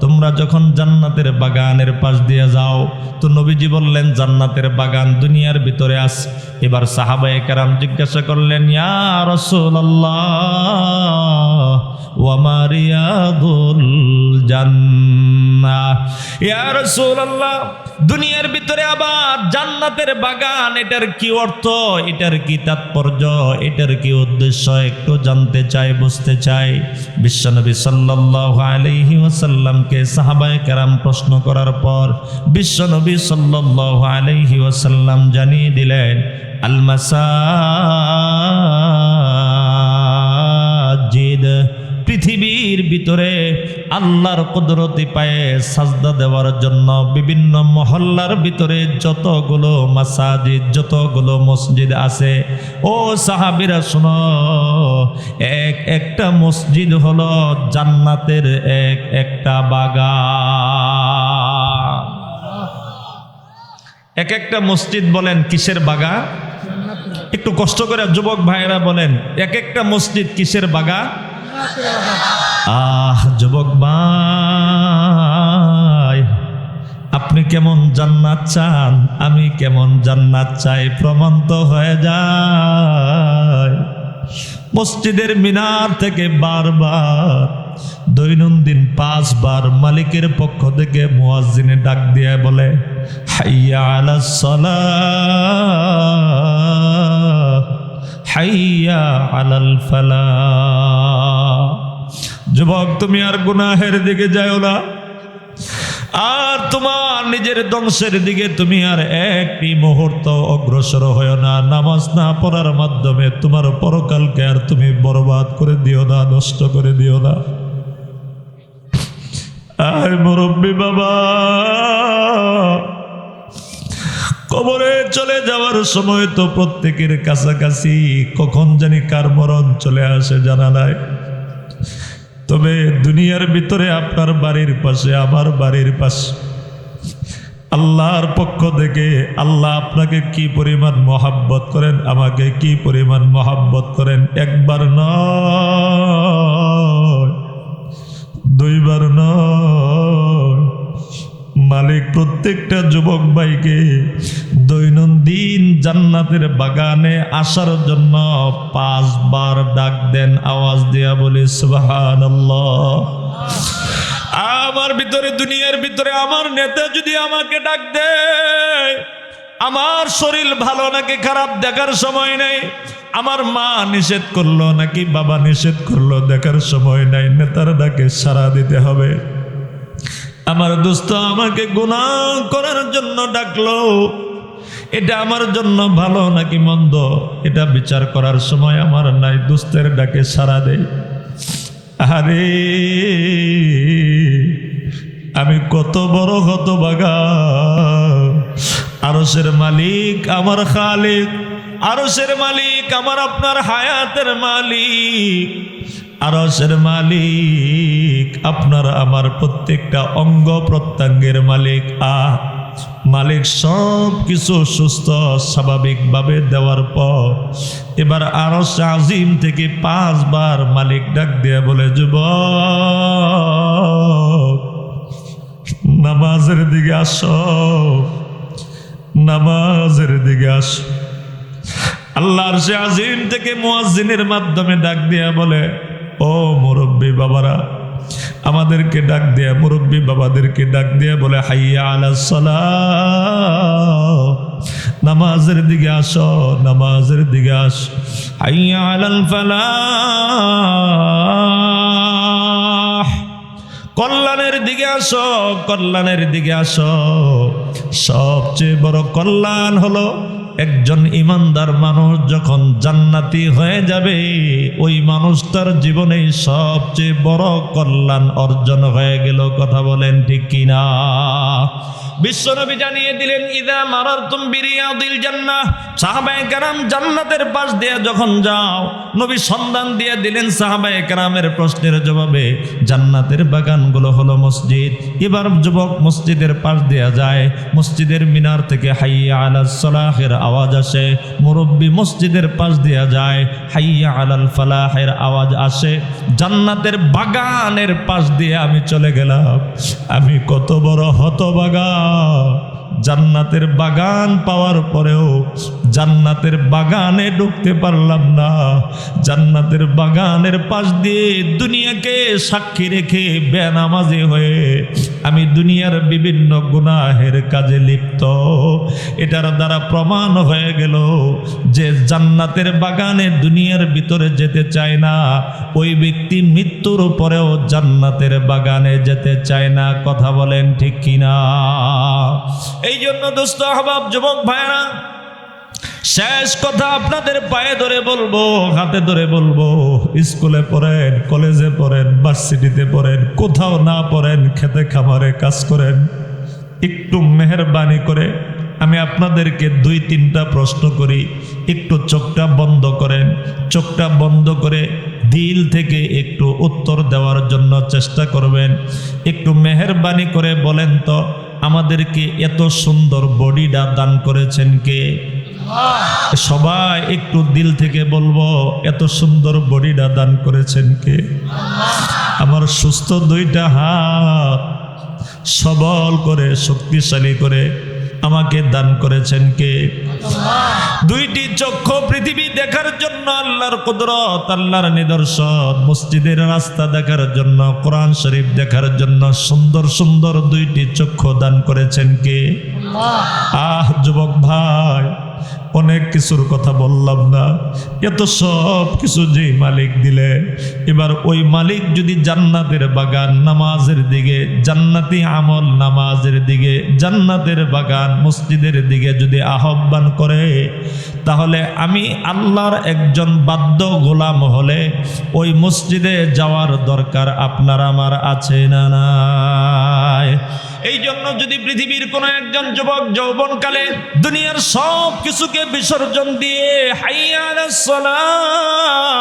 Speaker 1: তোমরা যখন জান্নাতের বাগানের পাশ দিয়ে যাও, তো নবীজি বললেন জান্নাতের বাগান দুনিয়ার ভিতরে আছে। এবার সাহাবায়ে কেরাম জিজ্ঞাসা করলেন, ইয়া রাসূলুল্লাহ ওয়া মা রিয়াদুল জান্নাহ, ইয়া রাসূলুল্লাহ দুনিয়ার ভিতরে আবার জান্নাতের বাগান, এটার কি অর্থ, এটার কি তাৎপর্য, এটার কি উদ্দেশ্য একটু জানতে চাই, বুঝতে চাই। বিশ্বনবী সাল্লাল্লাহু আলাইহি ওয়াসাল্লামকে সাহাবায়ে কেরাম প্রশ্ন করার পর বিশ্বনবী সাল্লাল্লাহু আলাইহি ওয়াসাল্লাম জানিয়ে দিলেন, আল মাসাজিদ, পৃথিবীর ভিতরে আল্লাহর কুদরতি পায়ে সাজদা দেওয়ার জন্য বিভিন্ন মহল্লার ভিতরে যতগুলো মাসাজিদ, যতগুলো মসজিদ আছে, ও সাহাবীরা শুনো, এক একটা মসজিদ হলো জান্নাতের এক একটা বাগান। এক একটা মসজিদ বলেন কিসের বাগান? একটু কষ্ট করে যুবক ভাইয়েরা বলেন, এক একটা মসজিদ কিসের বাগান? যুবক ভাই, আপনি কেমন জান্নাত চান, আমি কেমন জান্নাত চাই, প্রমাণ তো হয়ে যায়। মসজিদের মিনার থেকে বারবার দৈনন্দিন 5 বার মালিকের পক্ষ থেকে মুয়াজ্জিনে ডাক দিয়ে বলে, হাইয়া আলাস সালাহ, হাইয়া আলাল ফালাহ। যুবক তুমি আর গুনাহের দিকে যাও না, আর তোমার নিজের ধ্বংসের দিকে তুমি আর একটি মুহূর্ত অগ্রসর হয় না। নামাজ না পড়ার মাধ্যমে তোমার পরকালকে আর তুমি বরবাদ করে দিও না, নষ্ট করে দিও না। আয় মুরব্বী বাবা, কবরে চলে যাওয়ার সময় তো প্রত্যেকের কাছাকাছি কখন জানি কার মরণ চলে আসে জানা নাই। তবে দুনিয়ার ভিতরে আপনার বাড়ির পাশে, আমার বাড়ির পাশে আল্লাহর পক্ষ থেকে আল্লাহ আপনাকে কি পরিমাণ মহাব্বত করেন, আমাকে কি পরিমাণ মহাব্বত করেন। একবার নয়, দুইবার নয়, মালিক প্রত্যেকটা যুবক ভাইকে দৈনন্দিন জান্নাতের বাগানে আসার জন্য 5 বার ডাক দেন। আওয়াজ দিয়া বলি সুবহানাল্লাহ। আমার ভিতরে, দুনিয়ার ভিতরে আমার নেতা যদি আমাকে ডাক দেয়, আমার শরীর ভালো নাকি খারাপ দেখার সময় নেই, আমার মা নিষেধ করলো নাকি বাবা নিষেধ করলো দেখার সময় নাই, নেতার ডাকে সাড়া দিতে হবে। আমার দোস্ত আমাকে গুনাহ করার জন্য ডাকলো, এটা আমার জন্য ভালো নাকি মন্দ এটা বিচার করার সময় আমার নাই, দোস্তের ডাকে সাড়া দেই। আরে আমি কত বড় হতভাগা। আরশের মালিক আমার খালিক, আরশের মালিক আমার আপনার হায়াতের মালিক, আরশের মালিক আপনার আমার প্রত্যেকটা অঙ্গ প্রত্যঙ্গের মালিক। মালিক সব কিছু সুস্থ স্বাভাবিকভাবে দেওয়ার পর এবার আরশ আজিম থেকে 5 বার মালিক ডাক দিয়ে বলে, যুবক নামাজের দিকে আসো, নামাজের দিকে আসো। আল্লাহর আরশে আজিম থেকে মুয়াজ্জিনের মাধ্যমে ডাক দিয়া বলে, ও মুরব্বী বাবারা, আমাদেরকে ডাক দেয়া, মুরব্বী বাবাদেরকে ডাক দেয়া বলে, হাইয়া আলাস সালাহ, নামাজের দিকে আসো, নামাজের দিকে আসো। হাইয়া আলাল ফালাহ, কল্যাণের দিকে আসো, কল্যাণের দিকে আসো। সবচেয়ে বড় কল্যাণ হলো একজন ইমানদার মানুষ যখন জান্নাতি হয়ে যাবে, ওই মানুষটার জীবনে সবচেয়ে বড় কল্যাণ অর্জন হয়ে গেল। কথা বলেন ঠিক কিনা? বিশ্বনবী জানিয়ে দিলেন, ইদা মারারতুম বিরিয়াদিল জান্নাহ, সাহাবায়ে কেরাম জান্নাতের পাশ দিয়ে যখন যাও, নবী সন্ধান দিয়ে দিলেন সাহাবায়ে কেরামের প্রশ্নের জবাবে, জান্নাতের বাগানগুলো হলো মসজিদ। এবার যুবক মসজিদের পাশ দিয়ে যায়, মসজিদের মিনার থেকে হাইয়া আলাস সালাহের আওয়াজ আসে, মুরব্বী মসজিদের পাশ দিয়ে যায়, হাইয়া আলাল ফালাহের আওয়াজ আসে। জান্নাতের বাগানের পাশ দিয়ে আমি চলে গেলাম। আমি কত বড় হতভাগা, জান্নাতের বাগান পাওয়ার পরেও জান্নাতের বাগানে ঢুকতে পারলাম না। জান্নাতের বাগানের পাশ দিয়ে দুনিয়াকে সাক্ষী রেখে বেনামাজি হয়ে আমি দুনিয়ার বিভিন্ন গুনাহের কাজে লিপ্ত। এটার দ্বারা প্রমাণ হয়ে গেল যে জান্নাতের বাগানে দুনিয়ার ভিতরে যেতে চায় না, ওই ব্যক্তি মৃত্যুর পরেও জান্নাতের বাগানে যেতে চায় না। কথা বলেন ঠিক কিনা? এই জন্য দোস্ত আহবাব যুবক ভাইরা, শেষ কথা আপনাদের পায়ে ধরে বলবো, হাতে ধরে বলবো, স্কুলে পড়েন, কলেজে পড়েন, ভার্সিটিতে পড়েন, কোথাও না পড়েন, খেতে খামারে কাজ করেন, একটু মেহেরবানি করে আমি আপনাদেরকে 2-3টা প্রশ্ন করি, একটু চোখটা বন্ধ করেন। চোখটা বন্ধ করে দিল থেকে একটু উত্তর দেওয়ার জন্য চেষ্টা করবেন। একটু মেহেরবানি করে বলেন তো, আমাদেরকে এত সুন্দর বডিটা দান করেছেন কে? সবাই একটু দিল থেকে বলবো, এত সুন্দর বডিটা দান করেছেন কে? আমার সুস্থ 2টা হাত সবল করে শক্তিশালী করে আমাকে দান করেছেন কে? 2টি চক্ষু পৃথিবী দেখার জন্য, আল্লাহর কুদরত, আল্লাহর নিদর্শন, মসজিদের রাস্তা দেখার জন্য, কোরআন শরীফ দেখার জন্য সুন্দর সুন্দর 2টি চক্ষু দান করেছেন কে? যুবক ভাই, অনেক কিছুর কথা বললাম না, এত সব কিছু যে মালিক দিলে, এবার ওই মালিক যদি জান্নাতের বাগান নামাজের দিকে, জান্নাতি আমল নামাজের দিকে, জান্নাতের বাগান মসজিদের দিকে যদি আহ্বান করে, তাহলে আমি আল্লাহর একজন বাধ্য গোলাম হলে ওই মসজিদে যাওয়ার দরকার আপনার আমার আছে না নাই? এই জন্য যদি পৃথিবীর কোন একজন যুবক যৌবনকালে দুনিয়ার সব কিছুকে বিসর্জন দিয়ে হাইয়া আলাস সালাহ,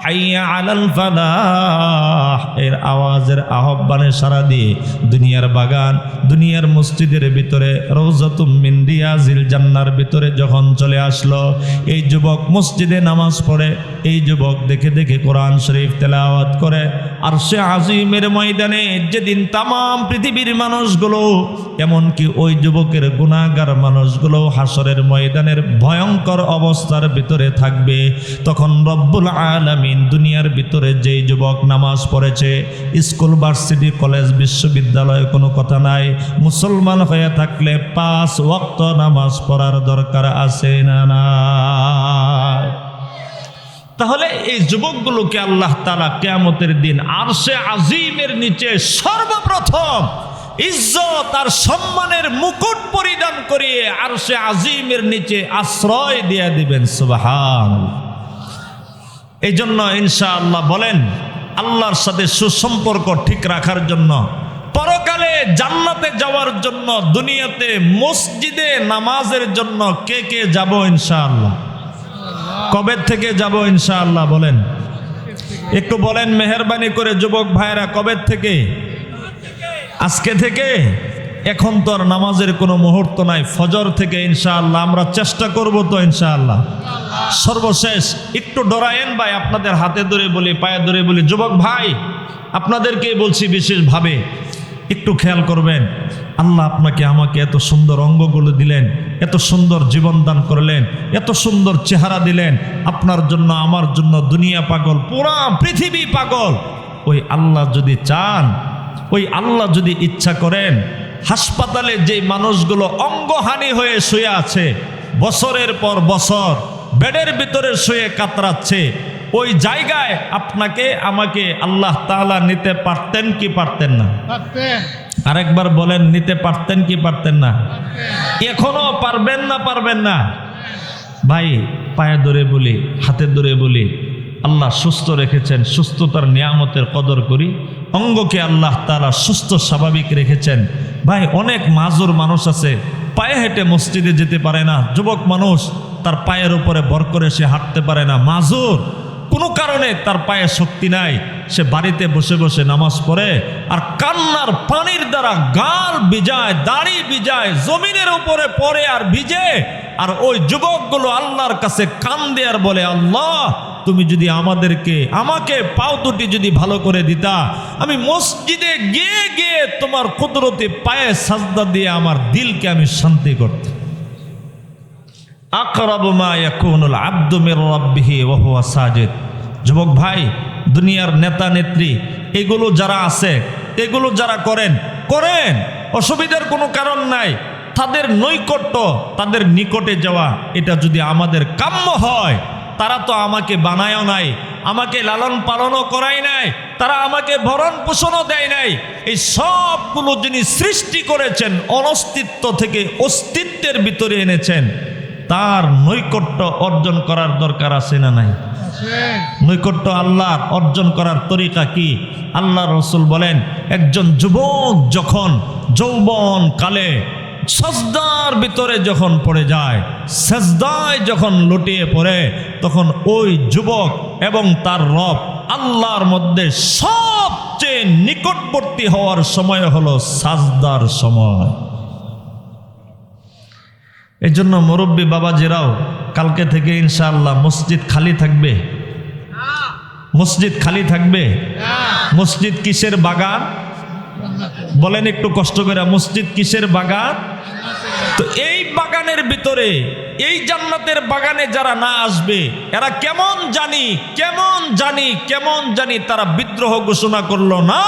Speaker 1: হাইয়া আলাল ফালাহ এর আওয়াজের আহ্বানে সাড়া দিয়ে দুনিয়ার বাগান, দুনিয়ার মসজিদের ভিতরে রওজাতুম মিন রিয়াজিল জান্নার ভিতরে যখন চলে আসলো, এই যুবক মসজিদে নামাজ পড়ে, এই যুবক দেখে দেখে কোরআন শরীফ তেলাওয়াত করে, আরশে আজিমের ময়দানে যেদিন তামাম পৃথিবীর মানুষগুলো, এমনকি ওই যুবকের গুনাহগার মানুষগুলো হাসরের ময়দানের ভয়ঙ্কর অবস্থার ভিতরে থাকবে, তখন রব্বুল আলামিন দুনিয়ার ভিতরে যেই যুবক নামাজ পড়েছে, স্কুল ভার্সিটি কলেজ বিশ্ববিদ্যালয় কোনো কথা নাই, মুসলমান হয়ে থাকলে 5 ওয়াক্ত নামাজ পড়ার দরকার আছে না নাই? তাহলে এই যুবকগুলোকে আল্লাহ তাআলা কিয়ামতের দিন আরশে আজিমের নিচে সর্বপ্রথম ইজ্জত আর সম্মানের মুকুট পরিধান করিয়ে আরশে আজিমের নিচে আশ্রয় দিয়ে দিবেন। সুবহানাল্লাহ। এই জন্য ইনশাআল্লাহ বলেন, আল্লাহর সাথে সুসম্পর্ক ঠিক রাখার জন্য, পরকালে জান্নাতে যাওয়ার জন্য, দুনিয়াতে মসজিদে নামাজের জন্য কে কে যাব ইনশাআল্লাহ? কবে থেকে যাব ইনশাআল্লাহ বলেন? একটু বলেন মেহেরবানি করে যুবক ভাইরা, কবে থেকে? আজকে থেকে? এখন তো আর নামাজের কোনো মুহূর্ত নাই, ফজর থেকে ইনশাআল্লাহ আমরা চেষ্টা করব তো ইনশাআল্লাহ। সর্বশেষ একটু ডরায়েন ভাই, আপনাদের হাতে ধরে বলি, পায়ে ধরে বলি, যুবক ভাই আপনাদেরকে বলছি বিশেষভাবে একটু খেয়াল করবেন। আল্লাহ আপনাকে আমাকে এত সুন্দর অঙ্গগুলো দিলেন, এত সুন্দর জীবন দান করলেন, এত সুন্দর চেহারা দিলেন, আপনার জন্য আমার জন্য দুনিয়া পাগল, পুরা পৃথিবী পাগল। ওই আল্লাহ যদি চান, ওই আল্লাহ যদি ইচ্ছা করেন, হাসপাতালে যে মানুষগুলো অঙ্গহানি হয়ে শুয়ে আছে, বছরের পর বছর বেডের ভিতরে শুয়ে কাতরাচ্ছে, ওই জায়গায় আপনাকে আমাকে আল্লাহ তাআলা নিতে পারতেন কি পারতেন না? আরেকবার বলেন, নিতে পারতেন কি পারতেন না? এখনো পারবেন না? পারবেন না? ভাই পায়ে ধরে বলি, হাতে ধরে বলি, আল্লাহ সুস্থ রেখেছেন, সুস্থতার নিয়ামতের কদর করি। অঙ্গকে আল্লাহ তাআলা সুস্থ স্বাভাবিক রেখেছেন। ভাই অনেক মাজুর মানুষ আছে, পায়ে হেঁটে মসজিদে যেতে পারে না, যুবক মানুষ তার পায়ের উপরে ভর করে সে হাঁটতে পারে না, মাজুর, কোনো কারণে তার পায়ে শক্তি নাই, সে বাড়িতে বসে বসে নামাজ পড়ে আর কান্নার পানির দ্বারা গাল ভিজায়, দাড়ি ভিজায়, জমিনের উপরে পড়ে আর ভিজে। আর ওই যুবকগুলো আল্লাহর কাছে কান্দে আর বলে, আল্লাহ তুমি যদি আমাকে পাও দুটি যদি ভালো করে দিতা, আমি মসজিদে গিয়ে গিয়ে তোমার কুদরতে পায়ে সাজদা দিয়ে আমার দিলকে আমি শান্তি করতে। আকরাবু মা ইয়াকুনুল আবদু মির রাব্বিহি ওয়া হুয়া সাজিদ। যুবক ভাই, দুনিয়ার নেতা নেত্রী এগুলো যারা আছে, এগুলো যারা করেন, অসুবিধার কোনো কারণ নাই। তাদের নৈকট্য, তাদের নিকটে যাওয়া, এটা যদি আমাদের কাম্য হয়, তারা তো আমাকে বানায়ও নাই, আমাকে লালন পালনও করাই নাই, তারা আমাকে ভরণ পোষণও দেয় নাই। এই সবগুলো যিনি সৃষ্টি করেছেন, অনস্তিত্ব থেকে অস্তিত্বের ভিতরে এনেছেন, তার নৈকট্য অর্জন করার দরকার আছে না নাই? নৈকট্য আল্লাহর অর্জন করার তরিকা কি? আল্লাহ রসুল বলেন, একজন যুবক যখন যৌবন কালে সাজদার ভিতরে যখন পড়ে যায়, সাজদায় যখন লুটিয়ে পড়ে, তখন ওই যুবক এবং তার রব আল্লাহর মধ্যে সবচেয়ে নিকটবর্তী হওয়ার সময় হলো সাজদার সময়। এই জন্য মুরব্বী বাবাজিরাও কালকে থেকে ইনশাআল্লাহ মসজিদ খালি থাকবে। মসজিদ খালি থাকবে। মসজিদ কিসের বাগান বলেন একটু কষ্ট করে? মসজিদ কিসের বাগান? তো এই বাগানের ভিতরে, এই জান্নাতের বাগানে যারা না আসবে, এরা কেমন জানি তারা বিদ্রোহ ঘোষণা করলো, না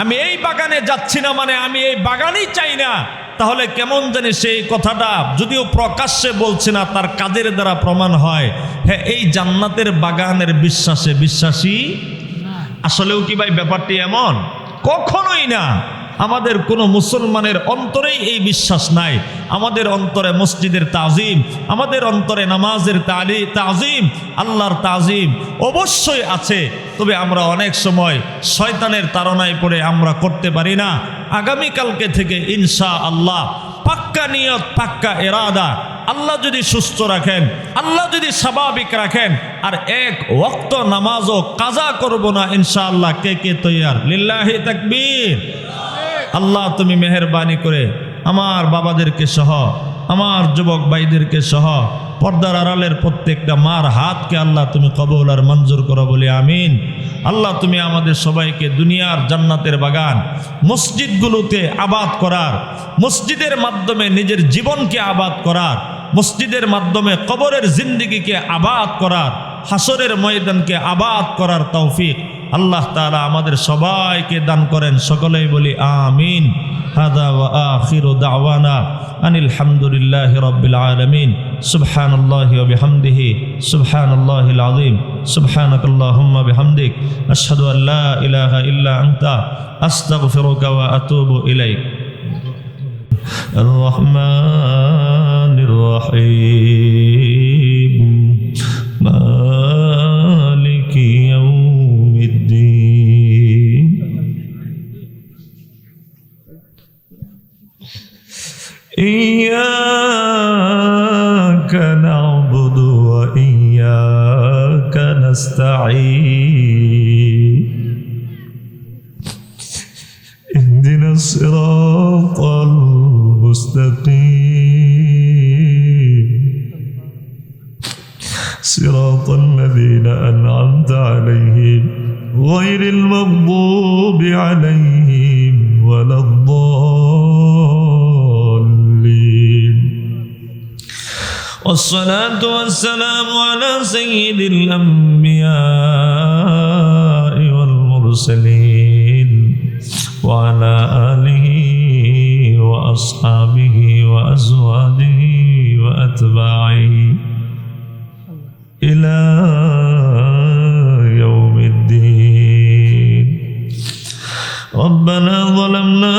Speaker 1: আমি এই বাগানে যাচ্ছি না, মানে আমি এই বাগানই চাই না। তাহলে কেমন জানি সেই কথাটা যদিও প্রকাশ্যে বলছে না, তার কাজের দ্বারা প্রমাণ হয় হ্যাঁ এই জান্নাতের বাগানের বিশ্বাসে বিশ্বাসী। আসলেও কি ভাই ব্যাপারটি এমন? কখনোই না। আমাদের কোনো মুসলমানের অন্তরেই এই বিশ্বাস নাই। আমাদের অন্তরে মসজিদের তাজিম, আমাদের অন্তরে নামাজের তাজিম, আল্লাহর তাজিম অবশ্যই আছে, তবে আমরা অনেক সময় শয়তানের তাড়নায় পড়ে আমরা করতে পারি না। আগামীকালকে থেকে ইনশাআল্লাহ পাক্কা নিয়ত, পাক্কা ইরাদা, আল্লাহ যদি সুস্থ রাখেন, আল্লাহ যদি স্বাভাবিক রাখেন, আর এক ওয়াক্ত নামাজও কাজা করব না ইনশাআল্লাহ। কে কে তৈয়ার? লিল্লাহি তাকবীর। আল্লাহ তুমি মেহেরবানি করে আমার বাবাদেরকে সহ, আমার যুবক ভাইদেরকে সহ, পর্দার আড়ালের প্রত্যেকটা মার হাতকে আল্লাহ তুমি কবুল আর মঞ্জুর করো বলে আমিন। আল্লাহ তুমি আমাদের সবাইকে দুনিয়ার জান্নাতের বাগান মসজিদগুলোতে আবাদ করার, মসজিদের মাধ্যমে নিজের জীবনকে আবাদ করার, মসজিদের মাধ্যমে কবরের জিন্দেগিকে আবাদ করার, হাসরের ময়দানকে আবাদ করার তৌফিক আল্লাহ তাআলা আমাদের সবাইকে দান করেন। সকলেই বলি আমিন। হাদা ওয়া আখিরু দাওয়ানা আনিল হামদুলিল্লাহি রাব্বিল আলামিন। সুবহানাল্লাহি ওয়া বিহামদিহি সুবহানাল্লাহিল আযীম। সুবহানাকাল্লাহুম্মা বিহামদিক আশহাদু আল লা ইলাহা ইল্লা আনতা আস্তাগফিরুকা ওয়া আতুবু ইলাইক। আর রহমানির রহিম মালিকি ইয়াউমিদ্দিন। ইয়্যাকা না'বুদু ওয়া ইয়্যাকা নাস্তাঈন। ইহদিনাস সিরাতাল মুস্তাকিম। সিরাতাল লাযীনা আন'আমতা আলাইহিম গায়রিল মাগদূবি আলাইহিম ওয়ালাদ-দাল্লিন। والصلاة والسلام على سيد الأنبياء والمرسلين وعلى آله وأصحابه وأزواجه وأتباعه إلى يوم الدين. ربنا ظلمنا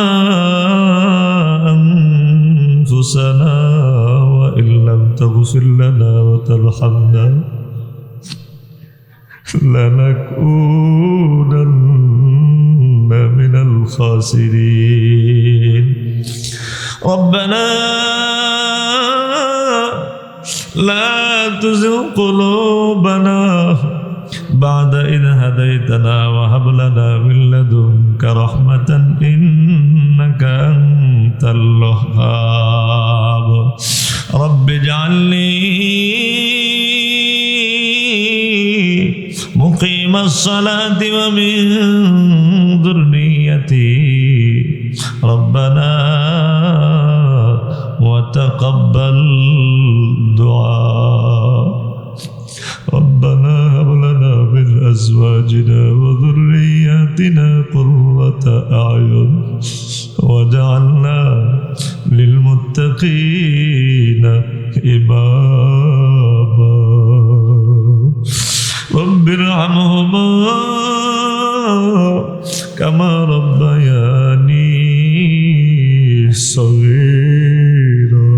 Speaker 1: أنفسنا وإن لم تغفر لنا وترحمنا لنكونن من الخاسرين. ربنا لا تزغ قلوبنا بعد إذ هديتنا وهب لنا من لدنك رحمة إنك أنت الوهاب. رب اجعلني مقيم الصلاة ومن ذريتي ربنا وتقبل دعاء. ربنا هب لنا من أزواجنا وذرياتنا قرة أعين واجعلنا للمتقين إماما. رب ارحمهما كما ربياني صغيرا.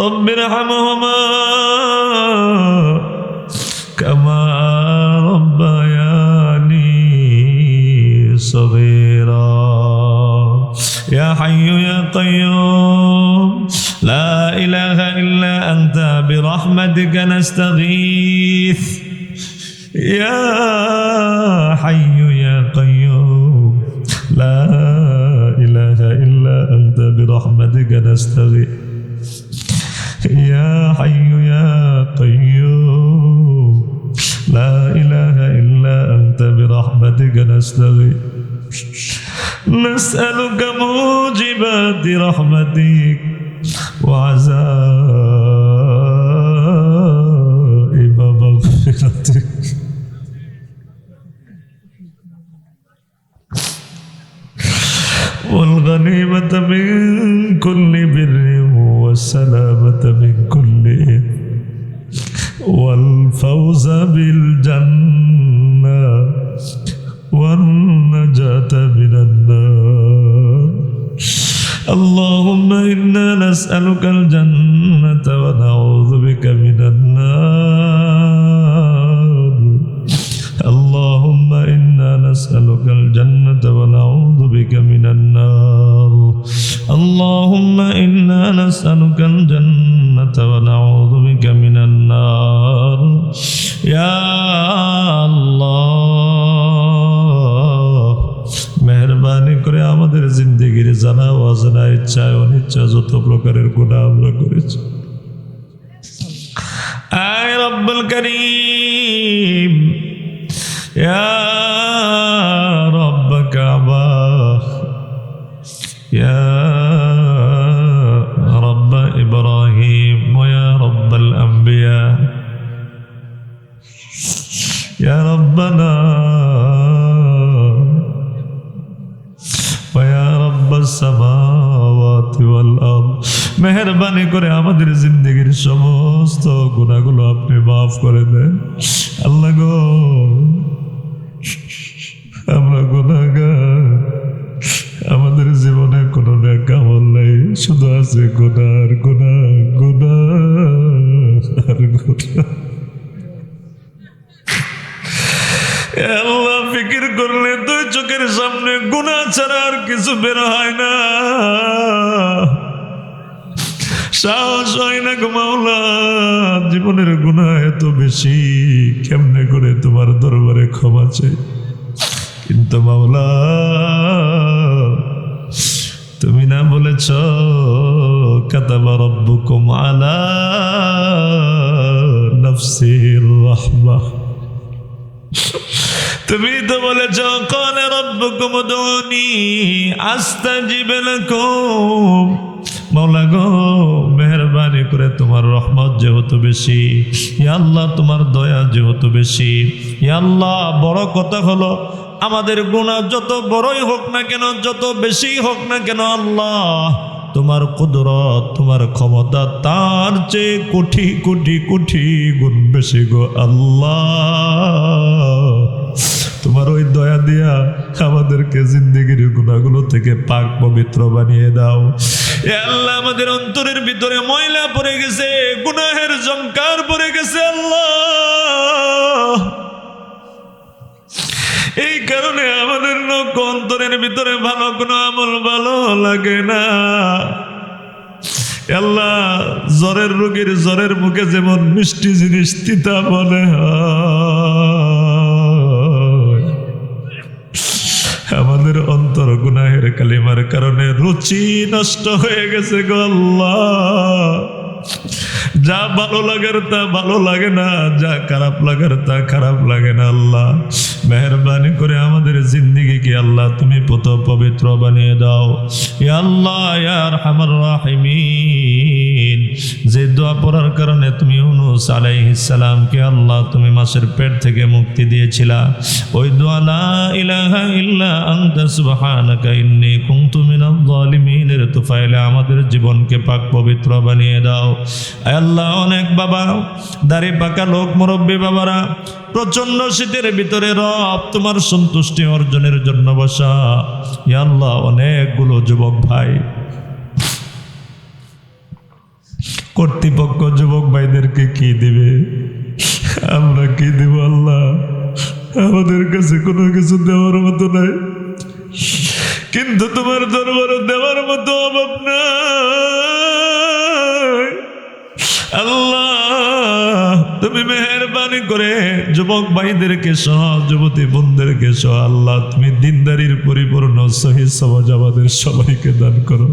Speaker 1: رب ارحمهما كما ربياني صغيرا. يا حي يا قيوم لا إله إلا أنت برحمتك نستغيث. يا حي يا قيوم لا إله إلا أنت برحمتك نستغيث. يا حي يا قيوم لا إله إلا أنت برحمتك نستغيث. نسألك موجبات رحمتك وعزائم مغفرتك. من كل بر والسلامة من كل إثم والفوز بالجنة والنجاة من النار اللهم إنا نسألك الجنة ونعوذ بك من النار اللهم إنا نسألك الجنة ونعوذ بك من النار اللهم إنا نسألك الجنة ونعوذ بك من النار يا الله মেহেরবানি করে আমাদের জিন্দেগির জানা অজানা ইচ্ছা অনিচ্ছা যত প্রকারের গুনাহ আমরা করেছি আয় রব্বুল করিম ইয়া রব্ব কাবা ইয়া রব্ব ইব্রাহিম ওয়া ইয়া রব্বাল আম্বিয়া ইয়া রব্বানা মেহরবানি করে আমাদের জিন্দগির সমস্ত গুনাহগুলো আপনি মাফ করে দেন আল্লাহ গো আমরা গুনাহগার আমাদের জীবনে কোনো নেক আমল নাই শুধু আছে গুনাহ আর গুনাহ গুনাহ আর গুনাহ আল্লাহ ফিকির করলে দুই চোখের সামনে গুনাহ ছাড়া আর কিছু বের হয় না সাহস হয় না গো মাওলা জীবনের গুনাহ এত বেশি কেমনে করে তোমার দরবারে ক্ষমা চাই কিন্তু মাওলা তুমি না বলেছ কাতাবা রাব্বুকুম আলা নাফসির রাহমাহ তুমি তো বলেছ ক্বালা রাব্বুকুম উদউনি আস্তাজিব লাকুম মাওলা গো মেহেরবানি করে তোমার রহমত যেহেতু বেশি ইয়া আল্লাহ তোমার দয়া যেহেতু বেশি ইয়া আল্লাহ বড় কথা হলো আমাদের গুনাহ যত বড়ই হোক না কেন যত বেশি হোক না কেন আল্লাহ তোমার কুদরত তোমার ক্ষমতা তার চেয়ে কোটি কোটি কোটি গুণ বেশি গো আল্লাহ তোমার ওই দয়া দিয়া আমাদেরকে জিন্দেগির গুনাহগুলো থেকে পাক পবিত্র বানিয়ে দাও এ আল্লাহ আমাদের অন্তরের ভিতরে ময়লা পড়ে গেছে গুনাহের জংকার পড়ে গেছে আল্লাহ এই কারণে আমাদের লোক অন্তরের ভিতরে ভালো কোনো আমল ভালো লাগে না আল্লাহ জ্বরের রোগীর জ্বরের মুখে যেমন মিষ্টি জিনিস তিতা মনে হয় আমাদের অন্তর গুনাহের কালিমার কারণে রুচি নষ্ট হয়ে গেছে গো আল্লাহ যা ভালো লাগার তা ভালো লাগে না যা খারাপ লাগার তা খারাপ লাগে না আল্লাহ মেহেরবানি করে আমাদের জিন্দেগিকে আল্লাহ তুমি পবিত্র বানিয়ে দাও ইয়া আল্লাহ ইয়া আরহামার রাহিমিন যে দোয়া পড়ার কারণে তুমি ইউনূস আলাইহিস সালামকে আল্লাহ তুমি মাছের পেট থেকে মুক্তি দিয়েছিলা ওই দোয়া লা ইলাহা ইল্লা আনতা সুবহানাকা ইন্নী কুনতু মিনাজ জালিমিনের তুফাইলে আমাদের জীবনকে পাক পবিত্র বানিয়ে দাও আল্লাহ অনেক বাবা দাড়ি পাকা লোক মুরব্বী বাবারা প্রচন্ড শীতের ভিতরে রব তোমার সন্তুষ্টি অর্জনের জন্য বসা ইয়া আল্লাহ অনেকগুলো যুবক ভাই কর্তৃপক্ষ যুবক ভাইদেরকে কি দিবে আমরা কি দিব আল্লাহ আমাদের কাছে কোনো কিছু দেওয়ার মতো নাই কিন্তু তোমার দরবারে দেওয়ার মতো অভাব নাই আল্লাহ তুমি মেহেরবানি করে যুবক ভাইদেরকে সহ যুবতী বোনদেরকে সহ আল্লাহ তুমি দিনদারির পরিপূর্ণ সহিহ সমাজ আমাদের সবাইকে দান করো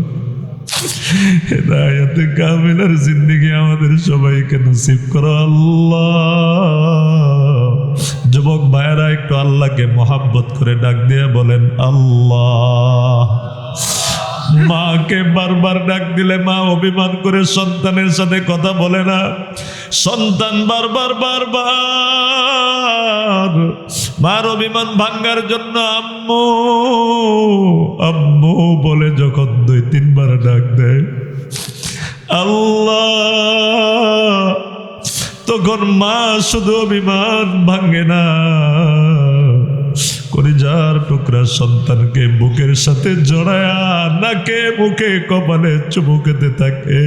Speaker 1: হেদায়েতে কামিলার জিন্দেগি আমাদের সবাইকে নসিব করো আল্লাহ যুবক ভাইয়েরা একটু আল্লাহকে মহাব্বত করে ডাক দিয়ে বলেন আল্লাহ মাকে বারবার ডাক দিলে মা অভিমান করে সন্তানের সাথে কথা বলে না সন্তান বারবার মার অভিমান ভাঙ্গার জন্য আম্মু আম্মু বলে যখন 2-3 বার ডাক দেয় আল্লাহ, তখন মা শুধু অভিমান ভাঙ্গে না, কলিজার টুকরা সন্তানকে বুকের সাথে জড়ায়া নাকে মুখে কপালে চুমু খেতে থাকে।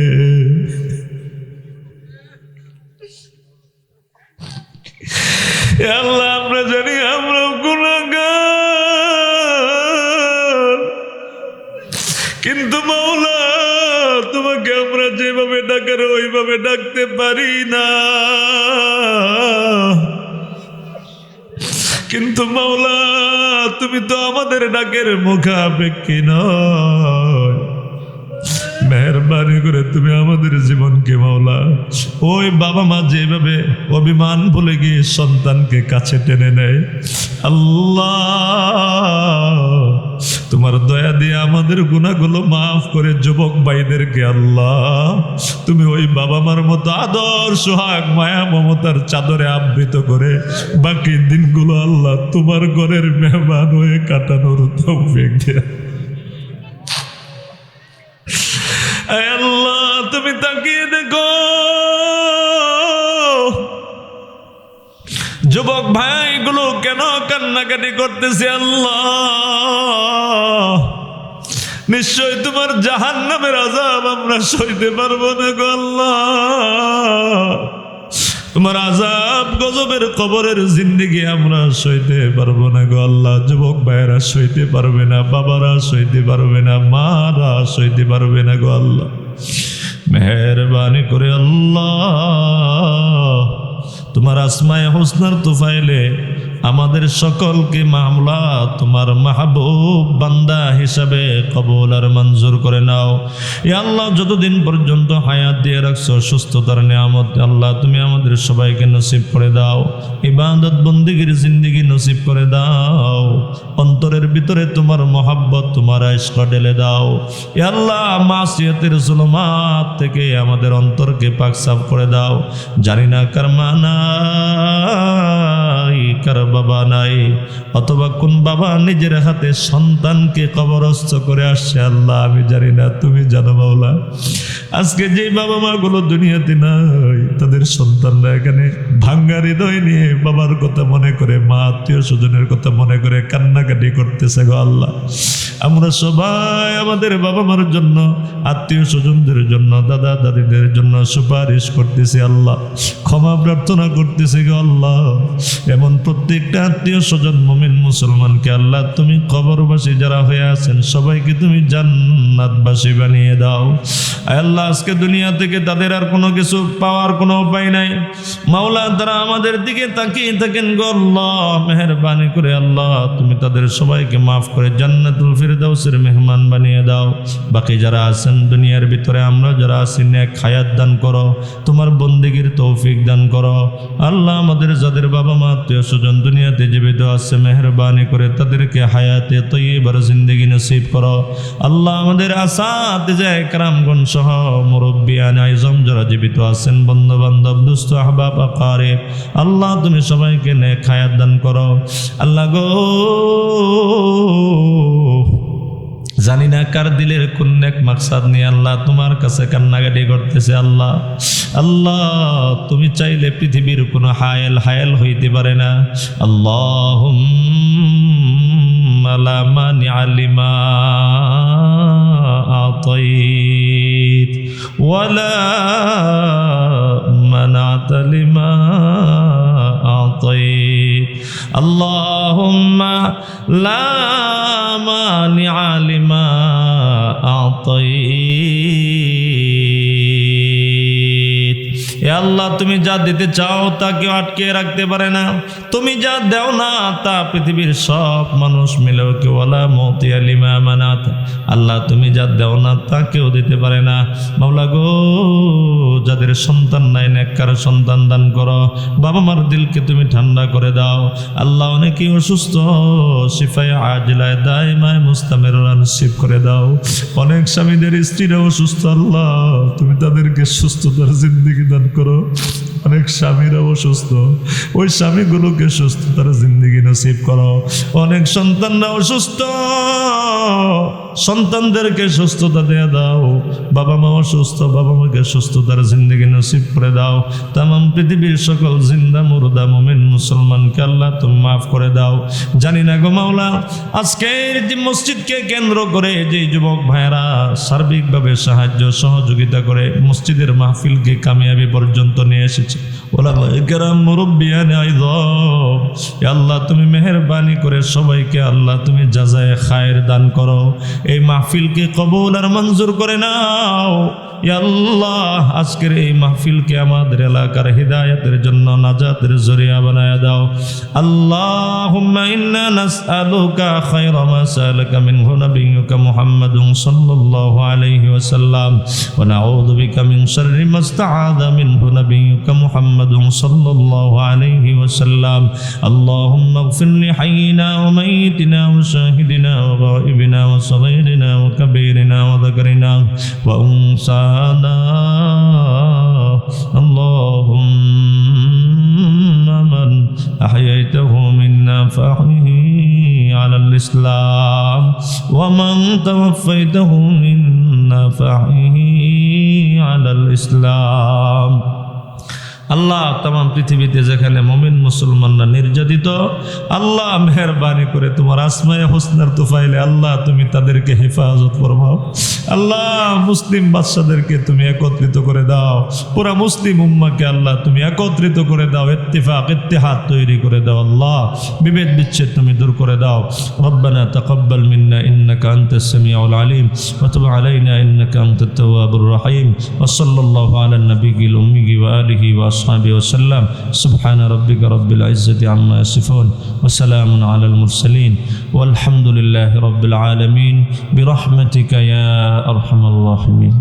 Speaker 1: আল্লাহ, আমরা জানি আমরা গুনাহগার, কিন্তু মাওলা তোমাকে আমরা যেভাবে ডাকার ওইভাবে ডাকতে পারি না। কিন্তু মাওলা তুমি তো আমাদের ডাকের মুখাপেক্ষী নয়, মেহেরবানি করে তুমি আমাদের জীবনকে মাওলা ওই বাবা মা যেভাবে অভিমান ভুলে গিয়ে সন্তানকে কাছে টেনে নেয়, আল্লাহ তোমার দয়া দিয়ে আমাদের গুনাহগুলো মাফ করে যুবক ভাইদেরকে আল্লাহ তুমি ওই বাবা মার মতো আদর সোহাগ মায়া মমতার চাদরে আবৃত করে বাকি দিনগুলো আল্লাহ তোমার ঘরের মেহমান হয়ে কাটানোর তৌফিক দেয়া। আল্লাহ তুমি তাকিয়ে দেখো যুবক ভাইগুলো কেন কান্নাকাটি করতেছে। আল্লাহ নিশ্চয় তোমার জাহান্নামের আযাব আমরা সইতে পারবো না গো আল্লাহ, তোমার আযাব গজবের কবরের জিন্দেগি আমরা সইতে পারবো না গো আল্লাহ। যুবক ভাইয়েরা সইতে পারবে না, বাবারা সইতে পারবে না, মারা সইতে পারবে না গো আল্লাহ। মেহেরবানি করে আল্লাহ তোমার আসমায়ে হুসনার তুফাইলে আমাদের সকলকে মামলা তোমার মাহবুব বান্দা হিসাবে কবুল আর মঞ্জুর করে নাও। ইয়া আল্লাহ যতদিন পর্যন্ত হায়াত দিয়ে রাখছো সুস্থতার নিয়ামত আল্লাহ তুমি আমাদের সবাইকে নসিব করে দাও, ইবাদত বন্দেগীর জিন্দেগি নসিব করে দাও, অন্তরের ভিতরে তোমার মহাব্বত তোমার ইশক ঢেলে দাও। ইয়া আল্লাহ মাসিয়াতের জুলুমাত থেকে আমাদের অন্তরকে পাক সাফ করে দাও। জানি না কার মা নাই, কার বাবা নাই, অথবা কোন বাবা নিজের হাতে সন্তানকে কবরস্থ করে আসছে আল্লাহ আমি জানি না, তুমি জানো মাওলা। আজকে যে বাবা মা গুলো দুনিয়াতে নাই তাদের সন্তানরা এখানে ভাঙ্গা হৃদয় নিয়ে বাবার কথা মনে করে, মা আত্মীয় স্বজনের কথা মনে করে কান্নাকাটি করতেছে গো আল্লাহ। আমরা সবাই আমাদের বাবা মার জন্য, আত্মীয় স্বজনদের জন্য, দাদা দাদিদের জন্য সুপারিশ করতেছি আল্লাহ, ক্ষমা প্রার্থনা করতেছি গো আল্লাহ। এমন প্রত্যেকটা আত্মীয় স্বজন মুমিন মুসলমানকে আল্লাহ তুমি কবরবাসী যারা হয়ে আছেন সবাইকে তুমি জান্নাতবাসী বানিয়ে দাও। আল্লাহ আজকে দুনিয়া থেকে তাদের আর কোনো কিছু পাওয়ার কোনো উপায় নাই মাওলা, তারা আমাদের দিকে তাকিয়ে থাকেন গো আল্লাহ। মেহেরবানি করে আল্লাহ তুমি তাদের সবাইকে মাফ করে জান্নাতুল ফিরদাউসের মেহমান বানিয়ে দাও। বাকি যারা আছেন দুনিয়ার ভিতরে আমরা যারা আছি নেক হায়াত দান করো, তোমার বন্দেগীর তৌফিক দান করো আল্লাহ। আমাদের যাদের বাবা মা আত্মীয় স্বজন দুনিয়াতে জীবিত আছে মেহেরবানি করে তাদেরকে হায়াতে তৈয়বার জিন্দেগি নসিব করো আল্লাহ। আমাদের আসাতিজা ইকরামগণ সহ মুরব্বিয়ান আইজম যারা জীবিত আছেন, বন্ধু বান্ধব দুস্থ আহবাব আকারিব আল্লাহ তুমি সবাইকে নেক হায়াত দান করো আল্লাহ গো। জানি না কার দিলের কোন নেক মাকসাদ নিয়ে আল্লাহ তোমার কাছে কান্নাকাটি করতেছে আল্লাহ। আল্লাহ তুমি চাইলে পৃথিবীর কোনো হায়াল হইতে পারে না। আল্লাহুম্মা লা মানিআ লিমা আতাইত ওয়ালা মানা'তা লিমা আতাইত। আল্লাহুম্মা লা মানিআ লিমা আতাইত। হে আল্লাহ তুমি যা দিতে চাও তা কেউ আটকে রাখতে পারে না, তুমি যা দাও না তা পৃথিবীর সব মানুষ মিলেও কেউ ওয়ালা মুতিয়া লিমা মানাত। আল্লাহ তুমি যা দাও না তা কেউ দিতে পারে না মাওলা গো। যাদের সন্তান নাই নেককার সন্তান দান করো, বাবা মার দিলকে তুমি ঠান্ডা করে দাও আল্লাহ। অনেকেই অসুস্থ, শিফায়ে আজিলায় দাইমায় মুস্তামিরা নসিব করে দাও। অনেক স্বামীদের স্ত্রীরা অসুস্থ আল্লাহ তুমি তাদেরকে সুস্থতার জিন্দেগি দান করো। অনেক স্বামীরা অসুস্থ, ওই স্বামীগুলোকে সুস্থতার জিন্দেগি নসিব করো। অনেক সন্তানরা অসুস্থ, সন্তানদেরকে সুস্থতা দিয়ে দাও। বাবা মা অসুস্থ, বাবা মাকে সুস্থতার জিন্দেগি নসিব করে দাও। তামাম পৃথিবীর সকল জিন্দা মুর্দা মুমিন মুসলমানকে আল্লাহ তুমি মাফ করে দাও। জানি না গো মাওলা, আজকের যে মসজিদকে কেন্দ্র করে যে যুবক ভাইয়েরা সার্বিকভাবে সাহায্য সহযোগিতা করে মসজিদের মাহফিলকে কামিয়াবি পর্যন্ত নিয়ে এসেছে, ওলামায়ে কেরাম, মুরব্বিয়ানে আইযাম, আল্লাহ তুমি মেহেরবানি করে সবাইকে আল্লাহ তুমি জাযায়ে খায়ের দান করো। এই মাহফিলকে কবুল আর মঞ্জুর করে নাও। ইয়া আল্লাহ, আজকের এই মাহফিলকে আমাদের এলাকার হিদায়াতের জন্য নাজাতের জরিয়া বানায়া দাও। আল্লাহুম্মা ইন্না নাসআলুকা খায়রা মা সাআলাকা মিনহু নাবিয়্যুকা মুহাম্মাদুন সাল্লাল্লাহু আলাইহি ওয়াসাল্লাম ওয়া নাউযু বিকা মিন শাররি মা ইসতাআযা মিনহু নাবিয়্যুকা মুহাম্মাদুন সাল্লাল্লাহু আলাইহি ওয়াসাল্লাম। আল্লাহুম্মা ইগফির লি হাইয়িনা ওয়া মাইয়িতিনা ওয়া শাহিদিনা ওয়া গায়িবিনা ওয়া সাগীরিনা ওয়া কাবীরিনা ওয়া যাকারিনা ওয়া উনসা اللهم من أحييته منا فأحيه على الإسلام ومن توفيته منا فأحيه على الإسلام। আল্লাহ তামাম পৃথিবীতে যেখানে মুমিন মুসলমানরা নির্যাতিত, আল্লাহ মেহেরবানি করে তোমার আসমায়ে হুসনার তুফাইলে আল্লাহ তুমি তাদেরকে হেফাজত ফরমাও। আল্লাহ মুসলিম বাদশাদেরকে তুমি একত্রিত করে দাও, পুরা মুসলিম উম্মাহকে আল্লাহ তুমি একত্রিত করে দাও, ইত্তেফাক ইত্তেহাদ তৈরি করে দাও। আল্লাহ বিভেদ বিচ্ছেদ তুমি দূর করে দাও। রব্বানা তাকাব্বাল মিন্না ইন্নাকা আনতাস সামিউল আলিম ওয়া তুব আলাইনা ইন্নাকা আনতাত তাওয়াবুর রহিম ওয়া সাল্লাল্লাহু আলা নবিয়িল উম্মি ওয়া আলিহি ওয়া আসহাবিহি ওয়া সাল্লাম। সুবহানা রাব্বিকা রাব্বিল ইজ্জাতি আম্মা ইয়াসিফুন ওয়া সালামুন আলাল মুরসালিন ওয়ালহামদুলিল্লাহি রাব্বিল আলামিন বিরহমাতিকা ইয়া আরহামার রাহিমিন।